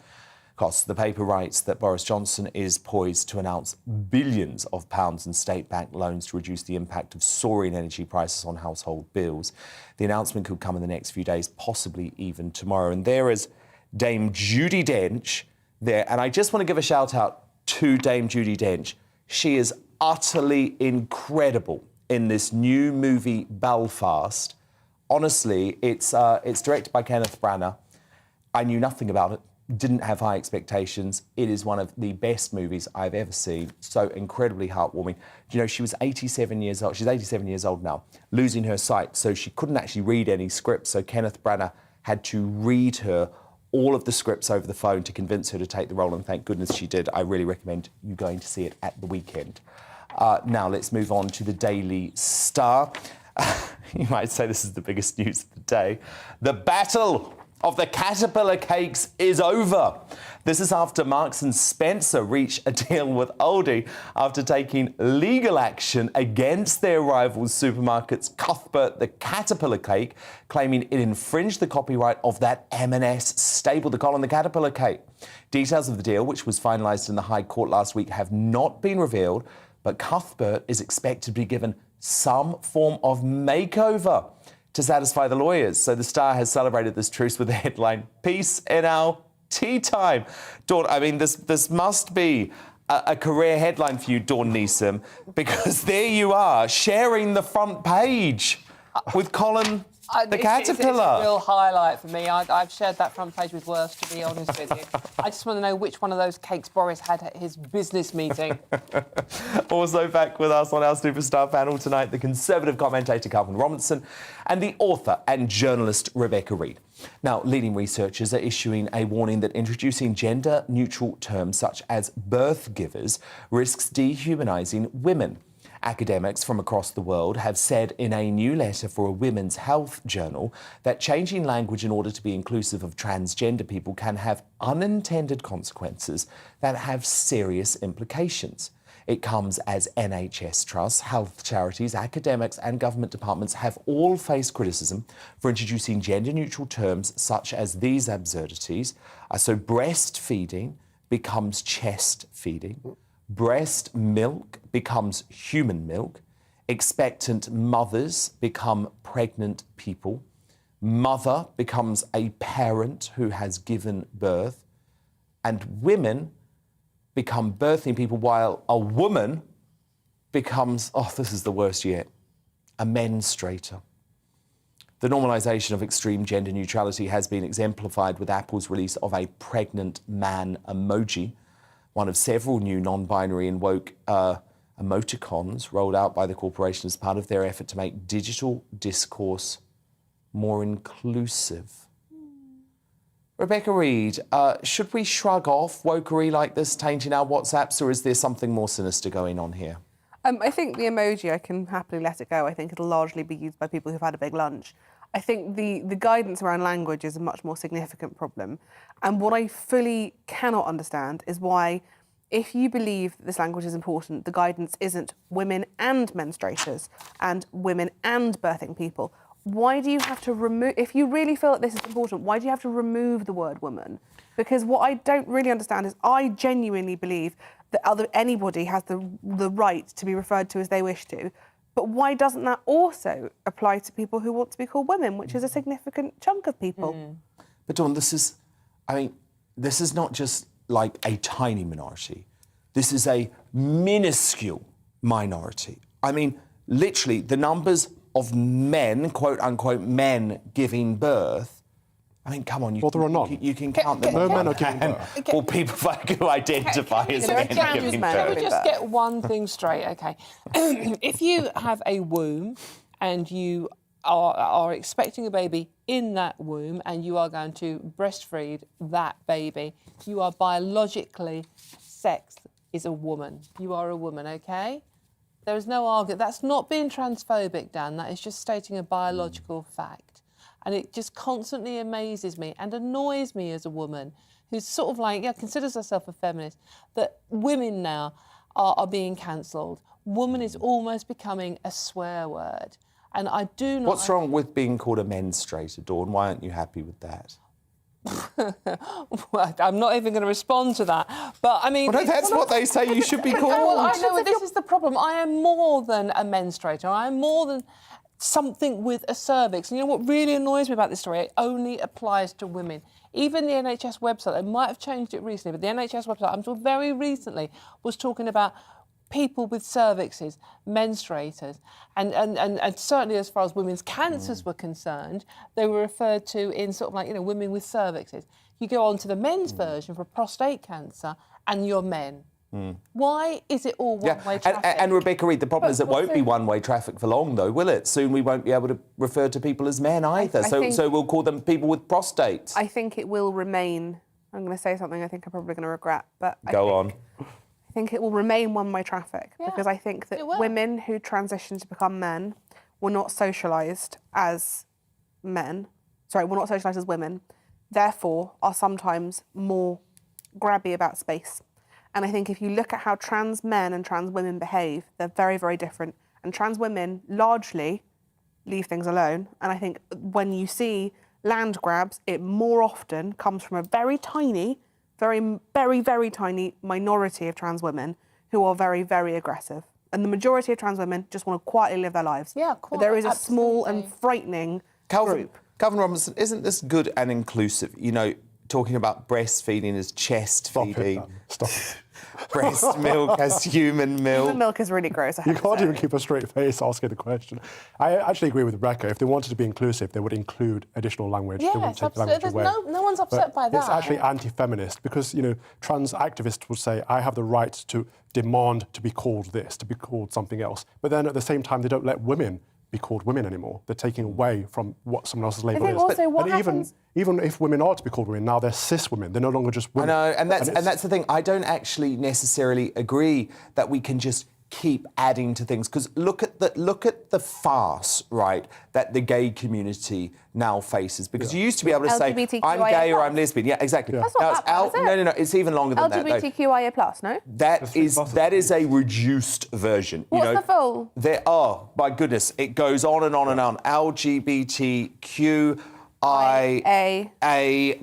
The paper writes that Boris Johnson is poised to announce billions of pounds in state-backed loans to reduce the impact of soaring energy prices on household bills. The announcement could come in the next few days, possibly even tomorrow. And there is Dame Judi Dench there. And I just want to give a shout out to Dame Judi Dench. She is utterly incredible in this new movie, Belfast. Honestly, it's directed by Kenneth Branagh. I knew nothing about it. Didn't have high expectations. It is one of the best movies I've ever seen. So incredibly heartwarming. You know, she was 87 years old. She's 87 years old now, losing her sight. So she couldn't actually read any scripts. So Kenneth Branagh had to read her all of the scripts over the phone to convince her to take the role. And thank goodness she did. I really recommend you going to see it at the weekend. Now let's move on to the Daily Star. You might say this is the biggest news of the day. The battle of the caterpillar cakes is over. This is after Marks and Spencer reached a deal with Aldi after taking legal action against their rival supermarket's Cuthbert the Caterpillar cake, claiming it infringed the copyright of that M&S staple, the Colin the Caterpillar cake. Details of the deal, which was finalised in the High Court last week, have not been revealed, but Cuthbert is expected to be given some form of makeover to satisfy the lawyers. So the Star has celebrated this truce with the headline, "Peace in our tea time." Dawn, I mean, this must be a career headline for you, Dawn Neeson, because there you are, sharing the front page with Colin The It's caterpillar. a real highlight for me. I've shared that front page with Worst, to be honest with you. I just want to know which one of those cakes Boris had at his business meeting. Also back with us on our superstar panel tonight, the Conservative commentator Calvin Robinson and the author and journalist Rebecca Reid. Now, leading researchers are issuing a warning that introducing gender-neutral terms such as birth givers risks dehumanising women. Academics from across the world have said in a new letter for a women's health journal that changing language in order to be inclusive of transgender people can have unintended consequences that have serious implications. It comes as NHS trusts, health charities, academics and government departments have all faced criticism for introducing gender-neutral terms such as these absurdities. So breastfeeding becomes chest feeding. Breast milk becomes human milk. Expectant mothers become pregnant people. Mother becomes a parent who has given birth. And women become birthing people, while a woman becomes, oh, this is the worst yet, a menstruator. The normalisation of extreme gender neutrality has been exemplified with Apple's release of a pregnant man emoji, one of several new non-binary and woke emoticons rolled out by the corporation as part of their effort to make digital discourse more inclusive. Rebecca Reid, should we shrug off wokery like this tainting our WhatsApps, or is there something more sinister going on here? I think the emoji, I can happily let it go. I think it'll largely be used by people who've had a big lunch. I think the guidance around language is a much more significant problem. And what I fully cannot understand is why, if you believe that this language is important, the guidance isn't women and menstruators and women and birthing people. Why do you have to remove, if you really feel that this is important, why do you have to remove the word woman? Because what I don't really understand is I genuinely believe that anybody has the right to be referred to as they wish to. But why doesn't that also apply to people who want to be called women, which is a significant chunk of people? But Dawn, this is not just like a tiny minority. This is a minuscule minority. I mean, literally, the numbers of men, quote-unquote, men giving birth, I mean, come on, you can count them. No men are giving birth. Or people who identify as men giving birth. Can we just get one thing straight, OK? If you have a womb and you are expecting a baby in that womb and you are going to breastfeed that baby, you are biologically, sex is a woman. You are a woman, OK? There is no argument. That's not being transphobic, Dan. That is just stating a biological fact. And it just constantly amazes me and annoys me as a woman who's sort of like, considers herself a feminist, that women now are being cancelled. Woman is almost becoming a swear word. And I do not... What's wrong with being called a menstruator, Dawn? Why aren't you happy with that? Well, I'm not even going to respond to that. But, I mean... Well, no, that's what they say you should be called. Well, I know, this is the problem. I am more than a menstruator. I am more than something with a cervix. And you know what really annoys me about this story? It only applies to women. Even the NHS website, they might have changed it recently, but the NHS website, until very recently, was talking about people with cervixes, menstruators, and certainly as far as women's cancers were concerned, they were referred to in sort of like, women with cervixes. You go on to the men's version for prostate cancer and you're men. Why is it all one-way traffic? And Rebecca Reid, the problem is it won't be one-way traffic for long, though, will it? Soon we won't be able to refer to people as men either. So we'll call them people with prostates. I think it will remain... I'm going to say something I think I'm probably going to regret, but... I think it will remain one-way traffic because I think that women who transition to become men were not socialised as men. Sorry, were not socialised as women. Therefore, are sometimes more grabby about space. And I think if you look at how trans men and trans women behave, they're very, very different. And trans women largely leave things alone. And I think when you see land grabs, it more often comes from a very tiny, very, very, very tiny minority of trans women who are very, very aggressive. And the majority of trans women just want to quietly live their lives. Yeah, but there is a small and frightening group. Calvin Robinson, isn't this good and inclusive? Talking about breastfeeding as chest feeding. Stop it. breast milk as human milk. Human milk is really gross. I have You to can't say. even keep a straight face asking the question. I actually agree with Rebecca. If they wanted to be inclusive, they would include additional language. They wouldn't Yes, take the language absolutely. away. No one's upset by that. It's actually anti-feminist because, you know, trans activists would say, I have the right to demand to be called this, to be called something else. But then at the same time, they don't let women be called women anymore. They're taking away from what someone else's label think is. also what and happens- even if women are to be called women, now they're cis women. They're no longer just women. I know, and it's- that's the thing. I don't actually necessarily agree that we can just keep adding to things, because look at the farce, right, that the gay community now faces. Because you used to be able to say, I'm gay or I'm lesbian. Yeah, exactly. That's Now not it's that bad, is it? No, it's even longer than that. Though. LGBTQIA plus, no? That is a reduced version. What's you know, the full? There are, my goodness, it goes on and on and on. LGBTQIA.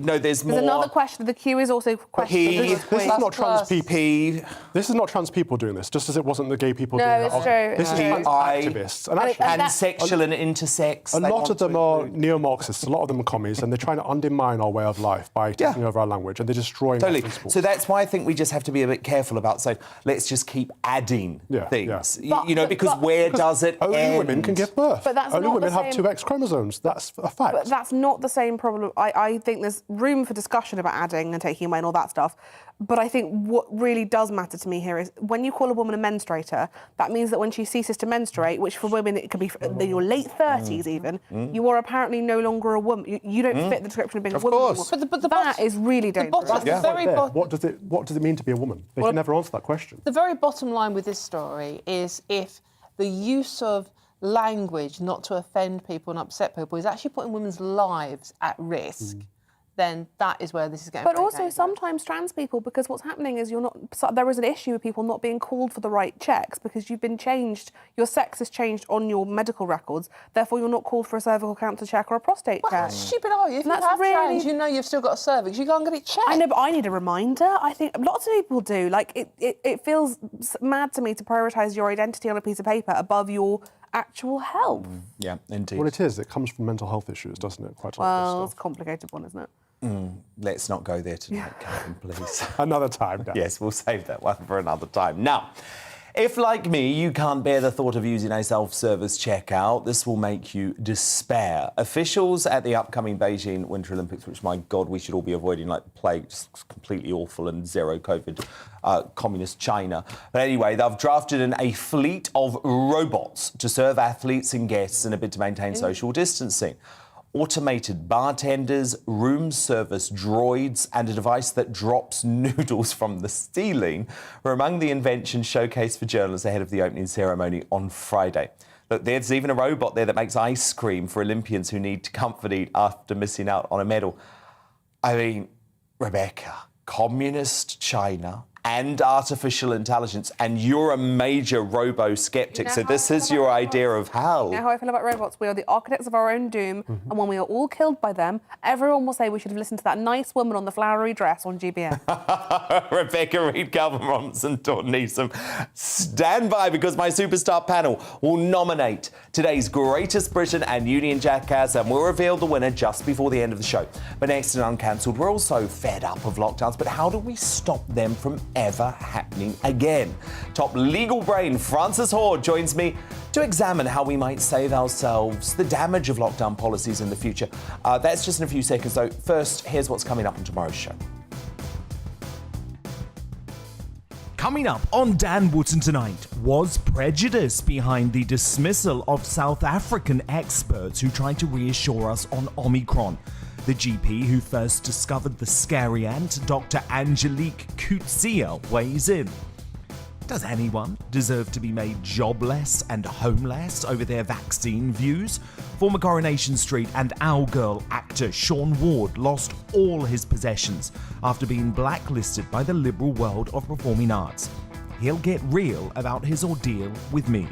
No, there's more. There's another question. The Q is also question. This is not trans people. This is not trans people doing this, just as it wasn't the gay people doing it's true. This is trans activists. And actually, pansexual and intersex. A lot of them are neo-Marxists, a lot of them are commies, and they're trying to undermine our way of life by taking over our language, and they're destroying our principles. So that's why I think we just have to be a bit careful about saying, let's just keep adding things. You know, because where does it only end? women can give birth. But that's only not women the have same- two X chromosomes. That's a fact. But that's not the same problem. I think there's room for discussion about adding and taking away and all that stuff. But I think what really does matter to me here is when you call a woman a menstruator, that means that when she ceases to menstruate, which for women it could be in your late 30s even, you are apparently no longer a woman. You don't fit the description of being a woman anymore. But that is really dangerous. What does it mean to be a woman? They can never answer that question. The very bottom line with this story is if the use of language not to offend people and upset people is actually putting women's lives at risk, then that is where this is going. But also sometimes trans people, because what's happening is there is an issue with people not being called for the right checks because you've been changed, your sex has changed on your medical records, therefore you're not called for a cervical cancer check or a prostate check. How stupid are you? If you That's have really- trans, you know you've still got a cervix, you go and get it checked. I know, but I need a reminder. I think lots of people do. Like, it feels mad to me to prioritise your identity on a piece of paper above your actual health. Yeah, indeed. Well, it is. It comes from mental health issues, doesn't it? Quite a lot Well, of it's a complicated one, isn't it? Let's not go there tonight, Calvin, please. Another time, Dan. Yes, we'll save that one for another time. Now, if, like me, you can't bear the thought of using a self-service checkout, this will make you despair. Officials at the upcoming Beijing Winter Olympics, which, my God, we should all be avoiding like the plague, just completely awful, and zero COVID, communist China. But anyway, they've drafted in a fleet of robots to serve athletes and guests in a bid to maintain social distancing. Automated bartenders, room service droids, and a device that drops noodles from the ceiling were among the inventions showcased for journalists ahead of the opening ceremony on Friday. Look, there's even a robot there that makes ice cream for Olympians who need to comfort eat after missing out on a medal. I mean, Rebecca, communist China and artificial intelligence, and you're a major robo-skeptic, so this is your idea of hell. You know how I feel about robots? We are the architects of our own doom, and when we are all killed by them, everyone will say we should have listened to that nice woman on the flowery dress on GBN. Rebecca Reid, Calvin Robinson, Dawn Neeson. Stand by, because my superstar panel will nominate today's Greatest Britain and Union Jackass, and we'll reveal the winner just before the end of the show. But next in Uncancelled, we're also fed up of lockdowns, but how do we stop them from ever happening again? Top legal brain Francis Horde joins me to examine how we might save ourselves the damage of lockdown policies in the future. That's just in a few seconds, though. First, here's what's coming up on tomorrow's show. Coming up on Dan Wootton tonight, was prejudice behind the dismissal of South African experts who tried to reassure us on Omicron? The GP who first discovered the scary ant, Dr. Angelique Coetzee, weighs in. Does anyone deserve to be made jobless and homeless over their vaccine views? Former Coronation Street and Our Girl actor Sean Ward lost all his possessions after being blacklisted by the liberal world of performing arts. He'll get real about his ordeal with me.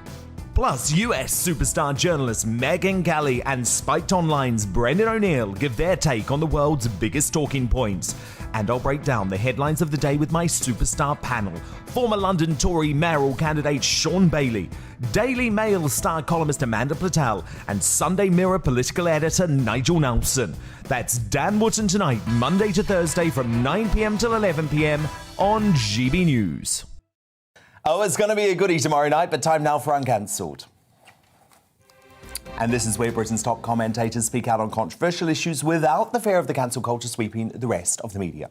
Plus, US superstar journalists Megyn Kelly and Spiked Online's Brendan O'Neill give their take on the world's biggest talking points. And I'll break down the headlines of the day with my superstar panel. Former London Tory mayoral candidate Sean Bailey, Daily Mail star columnist Amanda Platel, and Sunday Mirror political editor Nigel Nelson. That's Dan Wootton tonight, Monday to Thursday from 9 p.m. till 11 p.m. on GB News. Oh, it's going to be a goodie tomorrow night, but time now for Uncancelled. And this is where Britain's top commentators speak out on controversial issues without the fear of the cancel culture sweeping the rest of the media.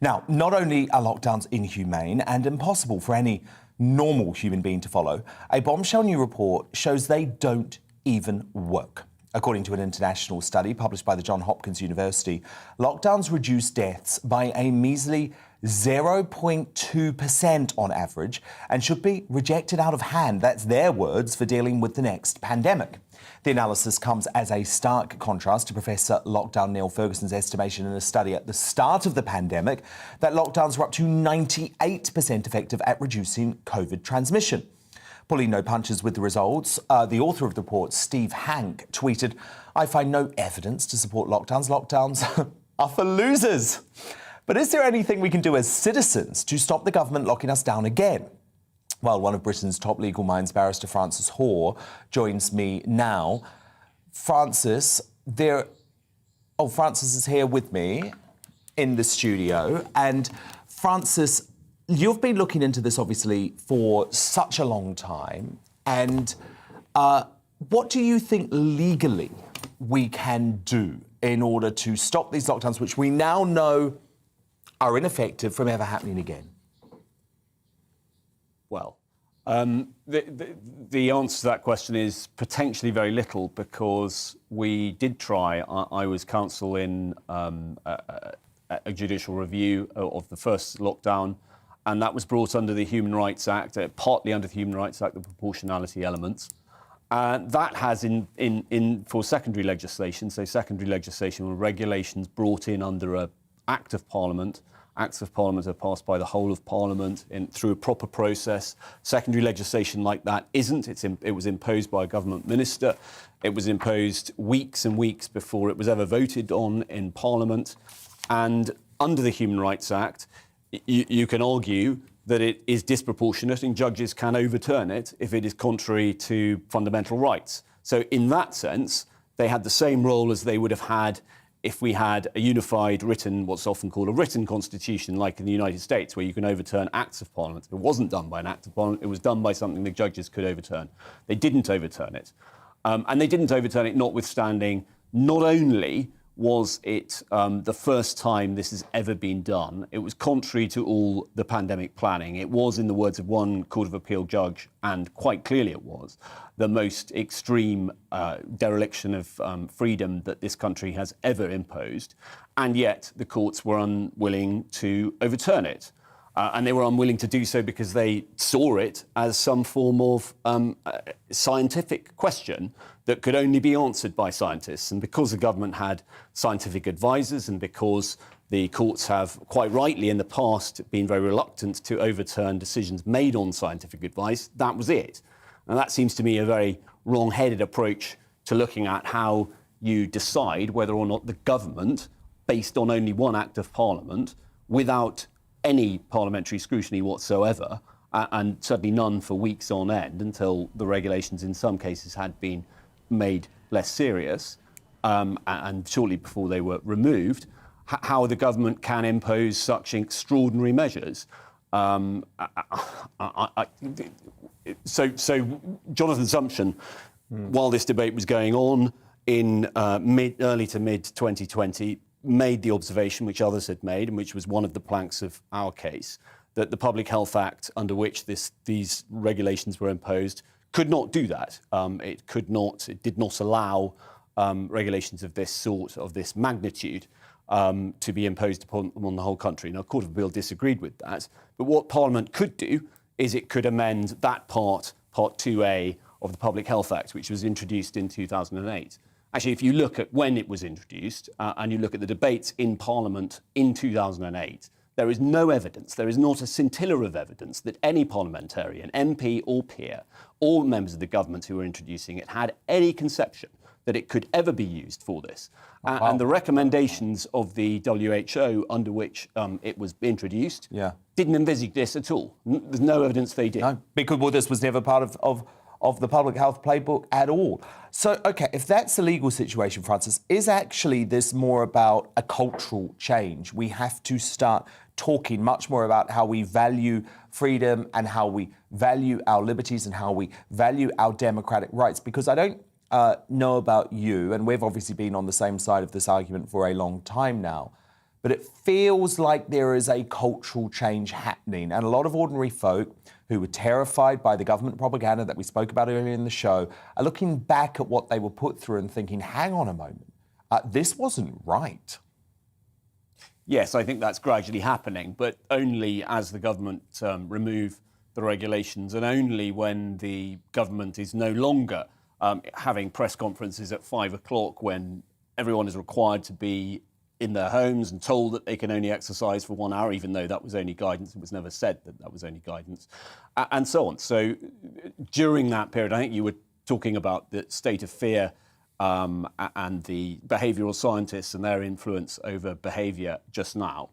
Now, not only are lockdowns inhumane and impossible for any normal human being to follow, a bombshell new report shows they don't even work. According to an international study published by the Johns Hopkins University, lockdowns reduce deaths by a measly 0.2% on average and should be rejected out of hand. That's their words for dealing with the next pandemic. The analysis comes as a stark contrast to Professor Lockdown Neil Ferguson's estimation in a study at the start of the pandemic that lockdowns were up to 98% effective at reducing COVID transmission. Pulling no punches with the results, the author of the report, Steve Hank, tweeted, "I find no evidence to support lockdowns. Lockdowns are for losers. But is there anything we can do as citizens to stop the government locking us down again?" Well, one of Britain's top legal minds, Barrister Francis Hoare, joins me now. Francis is here with me in the studio. And Francis, you've been looking into this, obviously, for such a long time. And what do you think legally we can do in order to stop these lockdowns, which we now know are ineffective, from ever happening again? Well, the answer to that question is potentially very little, because we did try. I was counsel in a judicial review of the first lockdown, and that was brought under the Human Rights Act, partly under the Human Rights Act, the proportionality elements. That has for secondary legislation, so secondary legislation or regulations brought in under an Act of Parliament. Acts of Parliament are passed by the whole of Parliament through a proper process. Secondary legislation like that isn't. It was imposed by a government minister. It was imposed weeks and weeks before it was ever voted on in Parliament. And under the Human Rights Act, you can argue that it is disproportionate, and judges can overturn it if it is contrary to fundamental rights. So in that sense, they had the same role as they would have had if we had a unified written, what's often called a written constitution, like in the United States, where you can overturn acts of Parliament. It wasn't done by an act of Parliament, it was done by something the judges could overturn. They didn't overturn it. And they didn't overturn it notwithstanding, not only was it the first time this has ever been done, it was contrary to all the pandemic planning. It was, in the words of one Court of Appeal judge, and quite clearly it was, the most extreme dereliction of freedom that this country has ever imposed. And yet the courts were unwilling to overturn it. And they were unwilling to do so because they saw it as some form of scientific question that could only be answered by scientists. And because the government had scientific advisors, and because the courts have, quite rightly in the past, been very reluctant to overturn decisions made on scientific advice, that was it. And that seems to me a very wrong-headed approach to looking at how you decide whether or not the government, based on only one act of Parliament, without any parliamentary scrutiny whatsoever, and certainly none for weeks on end until the regulations in some cases had been made less serious, and shortly before they were removed, how the government can impose such extraordinary measures. So Jonathan Sumption, while this debate was going on in early to mid 2020, made the observation, which others had made, and which was one of the planks of our case, that the Public Health Act, under which these regulations were imposed, could not do that. It did not allow regulations of this sort, of this magnitude, to be imposed upon the whole country. Now, the Court of Appeal disagreed with that, but what Parliament could do is it could amend that Part 2A of the Public Health Act, which was introduced in 2008. Actually, if you look at when it was introduced and you look at the debates in Parliament in 2008, there is no evidence, there is not a scintilla of evidence that any parliamentarian, MP or peer, or members of the government who were introducing it had any conception that it could ever be used for this. And the recommendations of the WHO under which it was introduced didn't envisage this at all. There's no evidence they did. No, because this was never part of the public health playbook at all. So, OK, if that's the legal situation, Francis, is actually this more about a cultural change? We have to start talking much more about how we value freedom and how we value our liberties and how we value our democratic rights. Because I don't know about you, and we've obviously been on the same side of this argument for a long time now, but it feels like there is a cultural change happening. And a lot of ordinary folk who were terrified by the government propaganda that we spoke about earlier in the show are looking back at what they were put through and thinking, hang on a moment, this wasn't right. Yes, I think that's gradually happening, but only as the government remove the regulations and only when the government is no longer having press conferences at 5 o'clock when everyone is required to be in their homes and told that they can only exercise for 1 hour, even though that was only guidance. It was never said that that was only guidance, and so on. So during that period, I think you were talking about the state of fear and the behavioural scientists and their influence over behaviour just now.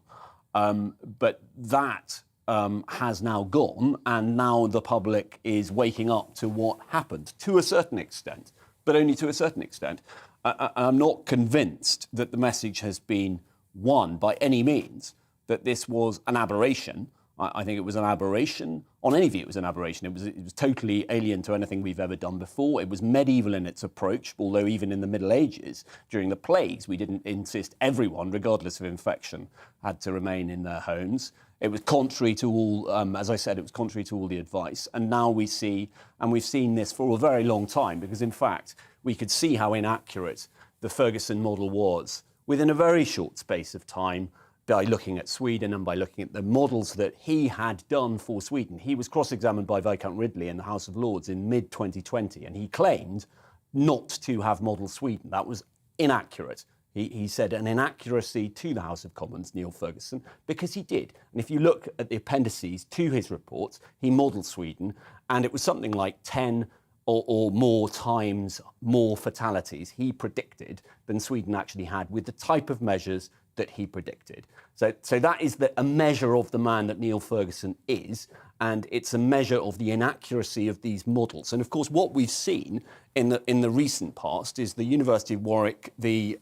But that has now gone, and now the public is waking up to what happened to a certain extent, but only to a certain extent. I'm not convinced that the message has been won by any means that this was an aberration. I think it was an aberration. On any view, it was an aberration. It was totally alien to anything we've ever done before. It was medieval in its approach, although even in the Middle Ages, during the plagues, we didn't insist everyone, regardless of infection, had to remain in their homes. It was contrary to all, as I said, it was contrary to all the advice. And now we see, and we've seen this for a very long time, because in fact, we could see how inaccurate the Ferguson model was within a very short space of time by looking at Sweden and by looking at the models that he had done for Sweden. He was cross-examined by Viscount Ridley in the House of Lords in mid-2020, and he claimed not to have modelled Sweden. That was inaccurate. He said an inaccuracy to the House of Commons, Neil Ferguson, because he did. And if you look at the appendices to his reports, he modelled Sweden, and it was something like 10 or more times more fatalities he predicted than Sweden actually had with the type of measures that he predicted. So that is a measure of the man that Neil Ferguson is, and it's a measure of the inaccuracy of these models. And of course, what we've seen in the recent past is the University of Warwick, the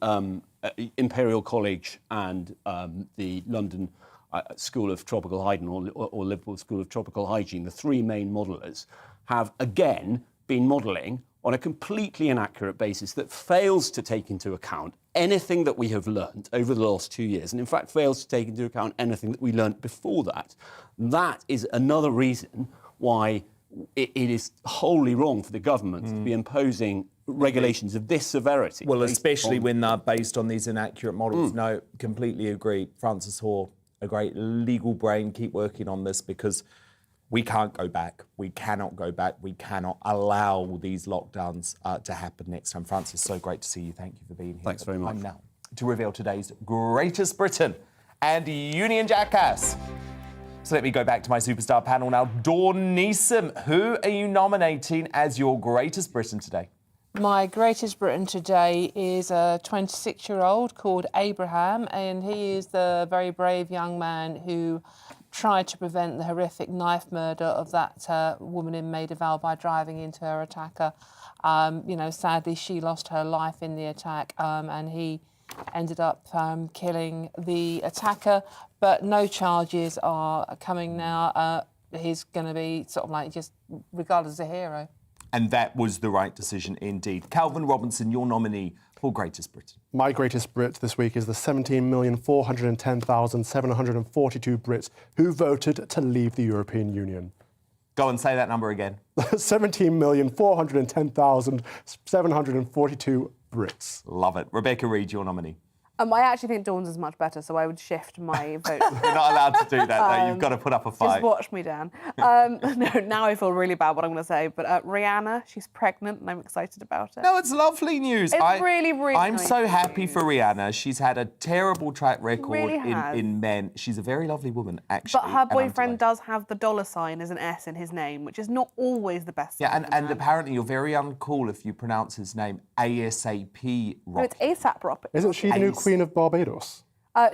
Imperial College, and the London School of Tropical Hygiene or Liverpool School of Tropical Hygiene, the three main modellers, have again been modelling on a completely inaccurate basis that fails to take into account anything that we have learned over the last 2 years, and in fact fails to take into account anything that we learned before that. That is another reason why it is wholly wrong for the government to be imposing regulations of this severity. Well, especially when they're based on these inaccurate models. No, completely agree. Francis Hoare, a great legal brain, keep working on this, because we can't go back. We cannot go back. We cannot allow these lockdowns to happen next time. Francis, so great to see you. Thank you for being here. Thanks very much. Time now to reveal today's Greatest Britain and Union Jackass. So let me go back to my superstar panel now. Dawn Neeson, who are you nominating as your Greatest Britain today? My Greatest Britain today is a 26-year-old called Abraham, and he is the very brave young man who tried to prevent the horrific knife murder of that woman in Maida Vale by driving into her attacker. Sadly, she lost her life in the attack, and he ended up killing the attacker. But no charges are coming now. He's going to be sort of like just regarded as a hero. And that was the right decision indeed. Calvin Robinson, your nominee for Greatest Britain. My Greatest Brit this week is the 17,410,742 Brits who voted to leave the European Union. Go and say that number again. 17,410,742 Brits. Love it. Rebecca Reid, your nominee. I actually think Dawn's is much better, so I would shift my vote. You're not allowed to do that, though. You've got to put up a fight. Just watch me, Dan. No, now I feel really bad what I'm going to say, but Rihanna, she's pregnant, and I'm excited about it. No, it's lovely news. It's really I'm nice so happy for Rihanna. She's had a terrible track record really has. in men. She's a very lovely woman, actually. But her boyfriend does have the $ as an S in his name, which is not always the best. Yeah, and apparently you're very uncool if you pronounce his name ASAP No, Rocky. it's ASAP Rocky. Isn't she the new Queen of Barbados?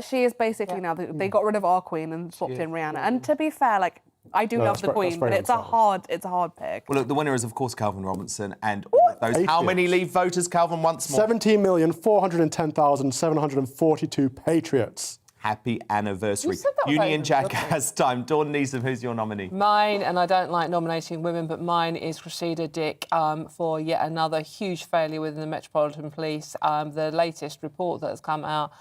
She is basically now. They got rid of our Queen and swapped in Rihanna. And to be fair, like, I do love the Queen, but it's a hard pick. Well, look, the winner is, of course, Calvin Robinson. And all of those, how many Leave voters, Calvin, once more? 17,410,742 patriots. Happy anniversary. You said that Union right. Jackass time. Dawn Neeson, who's your nominee? Mine, and I don't like nominating women, but mine is Cressida Dick for yet another huge failure within the Metropolitan Police. The latest report that has come out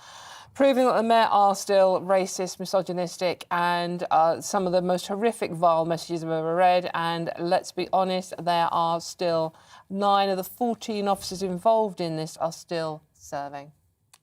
proving that the Met are still racist, misogynistic, and some of the most horrific, vile messages I've ever read. And let's be honest, there are still 9 of the 14 officers involved in this are still serving.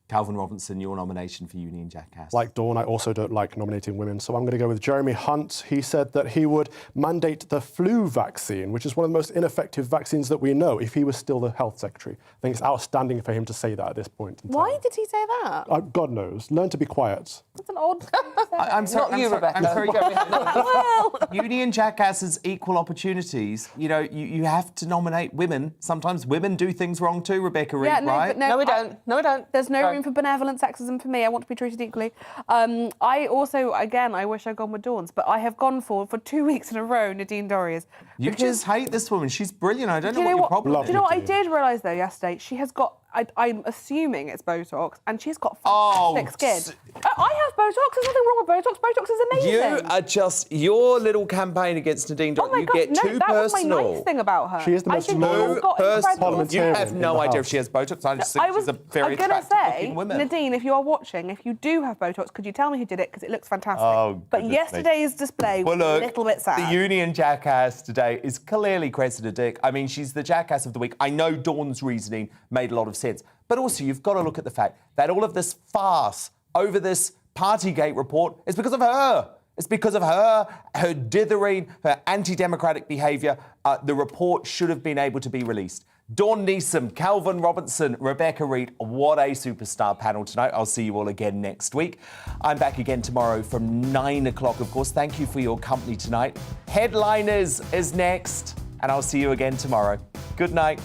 Calvin Robinson, your nomination for Union Jackass. Like Dawn, I also don't like nominating women, so I'm going to go with Jeremy Hunt. He said that he would mandate the flu vaccine, which is one of the most ineffective vaccines that we know, if he was still the health secretary. I think it's outstanding for him to say that at this point in time. Why did he say that? God knows. Learn to be quiet. That's an odd thing to say. I'm sorry, Not you, Rebecca. I'm sorry. Well, Union Jackasses equal opportunities. You know, you have to nominate women. Sometimes women do things wrong too, Rebecca Reed, yeah, no, right? but No, we don't. No, we don't. There's no room for benevolent sexism for me. I want to be treated equally. I also, again, I wish I'd gone with Dawn's, but I have gone for 2 weeks in a row, Nadine Dorries. You just hate this woman. She's brilliant. I don't know what your problem is. Do you know what I did realise, though, yesterday? She has got, I'm assuming it's Botox, and she's got fantastic skin. I have Botox. There's nothing wrong with Botox. Botox is amazing. You are just, your little campaign against Nadine Dorries, you get too that personal. was my nice thing about her. She is the most loyal You have no idea if she has Botox. I just think she's a very attractive looking woman. Nadine, if you are watching, if you do have Botox, could you tell me who did it? Because it looks fantastic. Oh, but yesterday's display was a little bit sad. The Union Jackass today is clearly Cressida Dick. I mean, she's the Jackass of the week. I know Dawn's reasoning made a lot of sense. But also, you've got to look at the fact that all of this farce over this Partygate report is because of her. It's because of her dithering, her anti-democratic behaviour. The report should have been able to be released. Dawn Neeson, Calvin Robinson, Rebecca Reed, what a superstar panel tonight. I'll see you all again next week. I'm back again tomorrow from 9 o'clock, of course. Thank you for your company tonight. Headliners is next, and I'll see you again tomorrow. Good night.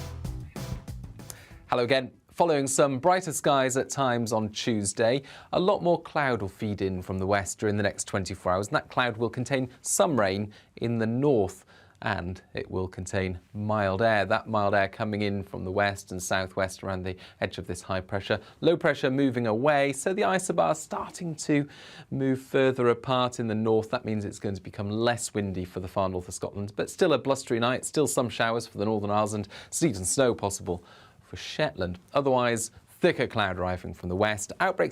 Hello again. Following some brighter skies at times on Tuesday, a lot more cloud will feed in from the west during the next 24 hours, and that cloud will contain some rain in the north, and it will contain mild air. That mild air coming in from the west and southwest around the edge of this high pressure. Low pressure moving away, so the isobars starting to move further apart in the north. That means it's going to become less windy for the far north of Scotland, but still a blustery night, still some showers for the Northern Isles and sleet and snow possible for Shetland. Otherwise, thicker cloud arriving from the west. Outbreaks